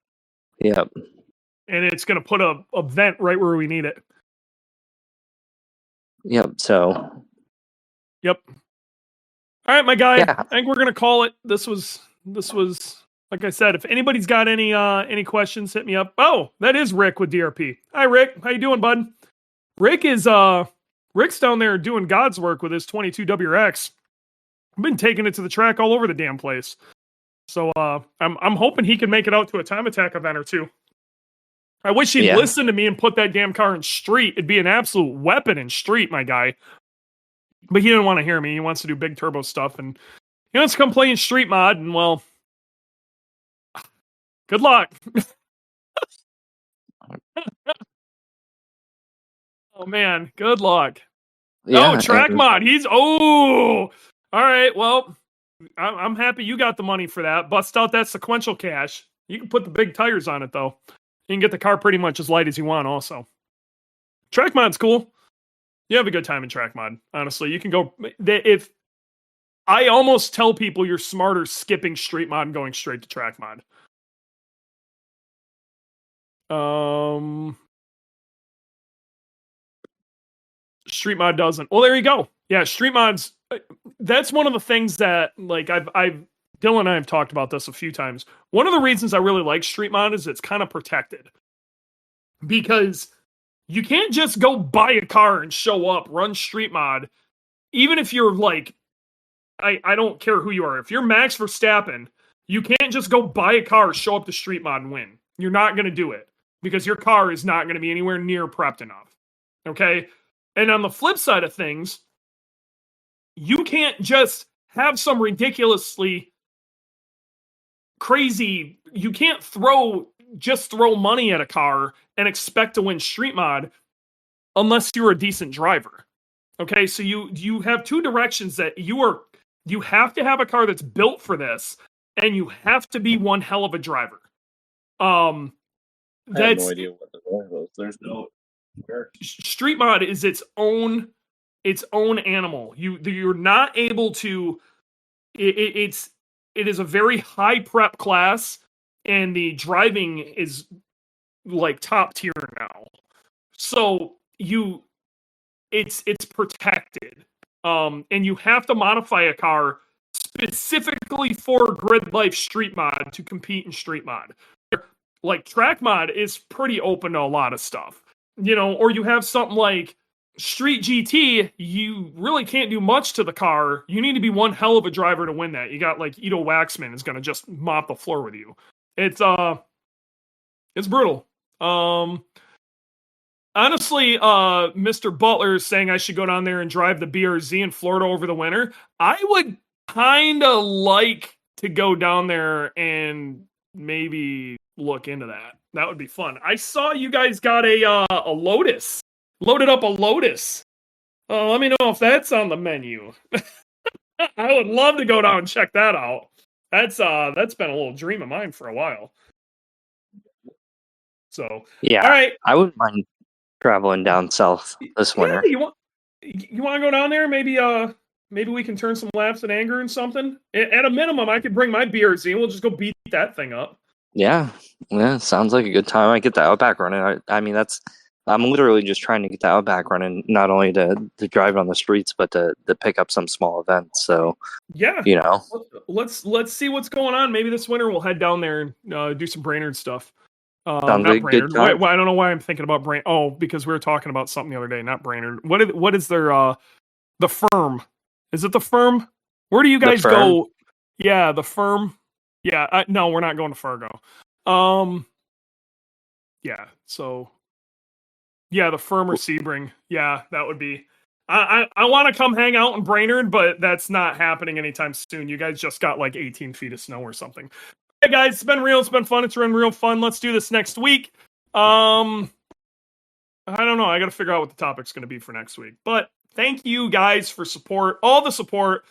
Yep. And it's going to put a vent right where we need it. Yep. So. Yep. All right, my guy. Yeah. I think we're gonna call it. This was like I said. If anybody's got any questions, hit me up. Oh, that is Rick with DRP. Hi, Rick. How you doing, bud? Rick's down there doing God's work with his 22 WRX. I've been taking it to the track all over the damn place. So I'm hoping he can make it out to a time attack event or two. I wish he'd listen to me and put that damn car in street. It'd be an absolute weapon in street, my guy. But he didn't want to hear me. He wants to do big turbo stuff, and he wants to come play in street mod. And well, good luck. Oh man, good luck. Yeah, track mod. All right. Well, I'm happy you got the money for that. Bust out that sequential cash. You can put the big tires on it though. You can get the car pretty much as light as you want. Also, track mod's cool. You have a good time in track mod. Honestly, you can go. If I almost tell people you're smarter skipping street mod and going straight to track mod. Street mod doesn't. Well, there you go. Yeah, street mods. That's one of the things that like Dylan and I have talked about this a few times. One of the reasons I really like street mod is it's kind of protected because you can't just go buy a car and show up, run street mod. Even if you're like, I don't care who you are. If you're Max Verstappen You can't just go buy a car, show up to Street Mod and win. You're not going to do it because your car is not going to be anywhere near prepped enough. Okay? And on the flip side of things, you can't just have some ridiculously crazy, you can't throw money at a car and expect to win Street Mod unless you're a decent driver. Okay, so you have two directions that you have to have a car that's built for this, and you have to be one hell of a driver. I have no idea what the role was. There's no Street Mod is its own animal. You're not able to. It is a very high prep class, and the driving is like top tier now. So it's protected, and you have to modify a car specifically for Grid Life Street Mod to compete in Street Mod. Like Track Mod is pretty open to a lot of stuff, or you have something like Street GT. You really can't do much to the car. You need to be one hell of a driver to win that. You got like Ito Waxman is going to just mop the floor with you. It's brutal. Honestly, Mr. Butler is saying I should go down there and drive the BRZ in Florida over the winter. I would kind of like to go down there and maybe look into that. That would be fun. I saw you guys got a Lotus. Loaded up a Lotus. Let me know if that's on the menu. I would love to go down and check that out. That's been a little dream of mine for a while. So yeah, all right. I wouldn't mind traveling down south this winter. You want to go down there? Maybe we can turn some laps at Anger and something. At a minimum, I could bring my BRZ and we'll just go beat that thing up. Yeah, sounds like a good time. I get the Outback running. I mean, I'm literally just trying to get the Outback running, not only to drive on the streets, but to pick up some small events. So yeah, let's see what's going on. Maybe this winter we'll head down there and do some Brainerd stuff. Sounds not like Brainerd. good time. I don't know why I'm thinking about Brainerd. Oh, because we were talking about something the other day. Not Brainerd. What is their the Firm? Is it the Firm? Where do you guys go? Yeah, the Firm. Yeah, no, we're not going to Fargo. Yeah, so yeah, the Firm or Sebring. Yeah, that would be. I want to come hang out in Brainerd, but that's not happening anytime soon. You guys just got like 18 feet of snow or something. Hey guys, it's been real. It's been fun. It's been real fun. Let's do this next week. I don't know. I got to figure out what the topic's going to be for next week. But thank you guys for support. All the support.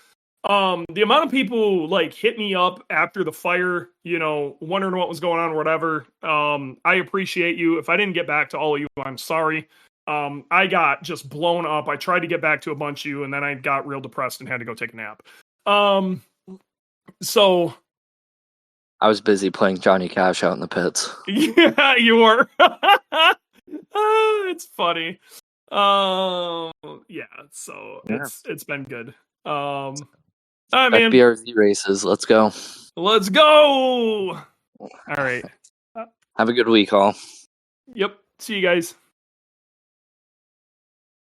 The amount of people like hit me up after the fire, wondering what was going on or whatever. I appreciate you. If I didn't get back to all of you, I'm sorry. I got just blown up. I tried to get back to a bunch of you, and then I got real depressed and had to go take a nap. So I was busy playing Johnny Cash out in the pits. Yeah, you were. It's funny. Yeah, so it's been good. All right, man. BRZ races. Let's go. Let's go. All right. Have a good week, all. Yep. See you guys.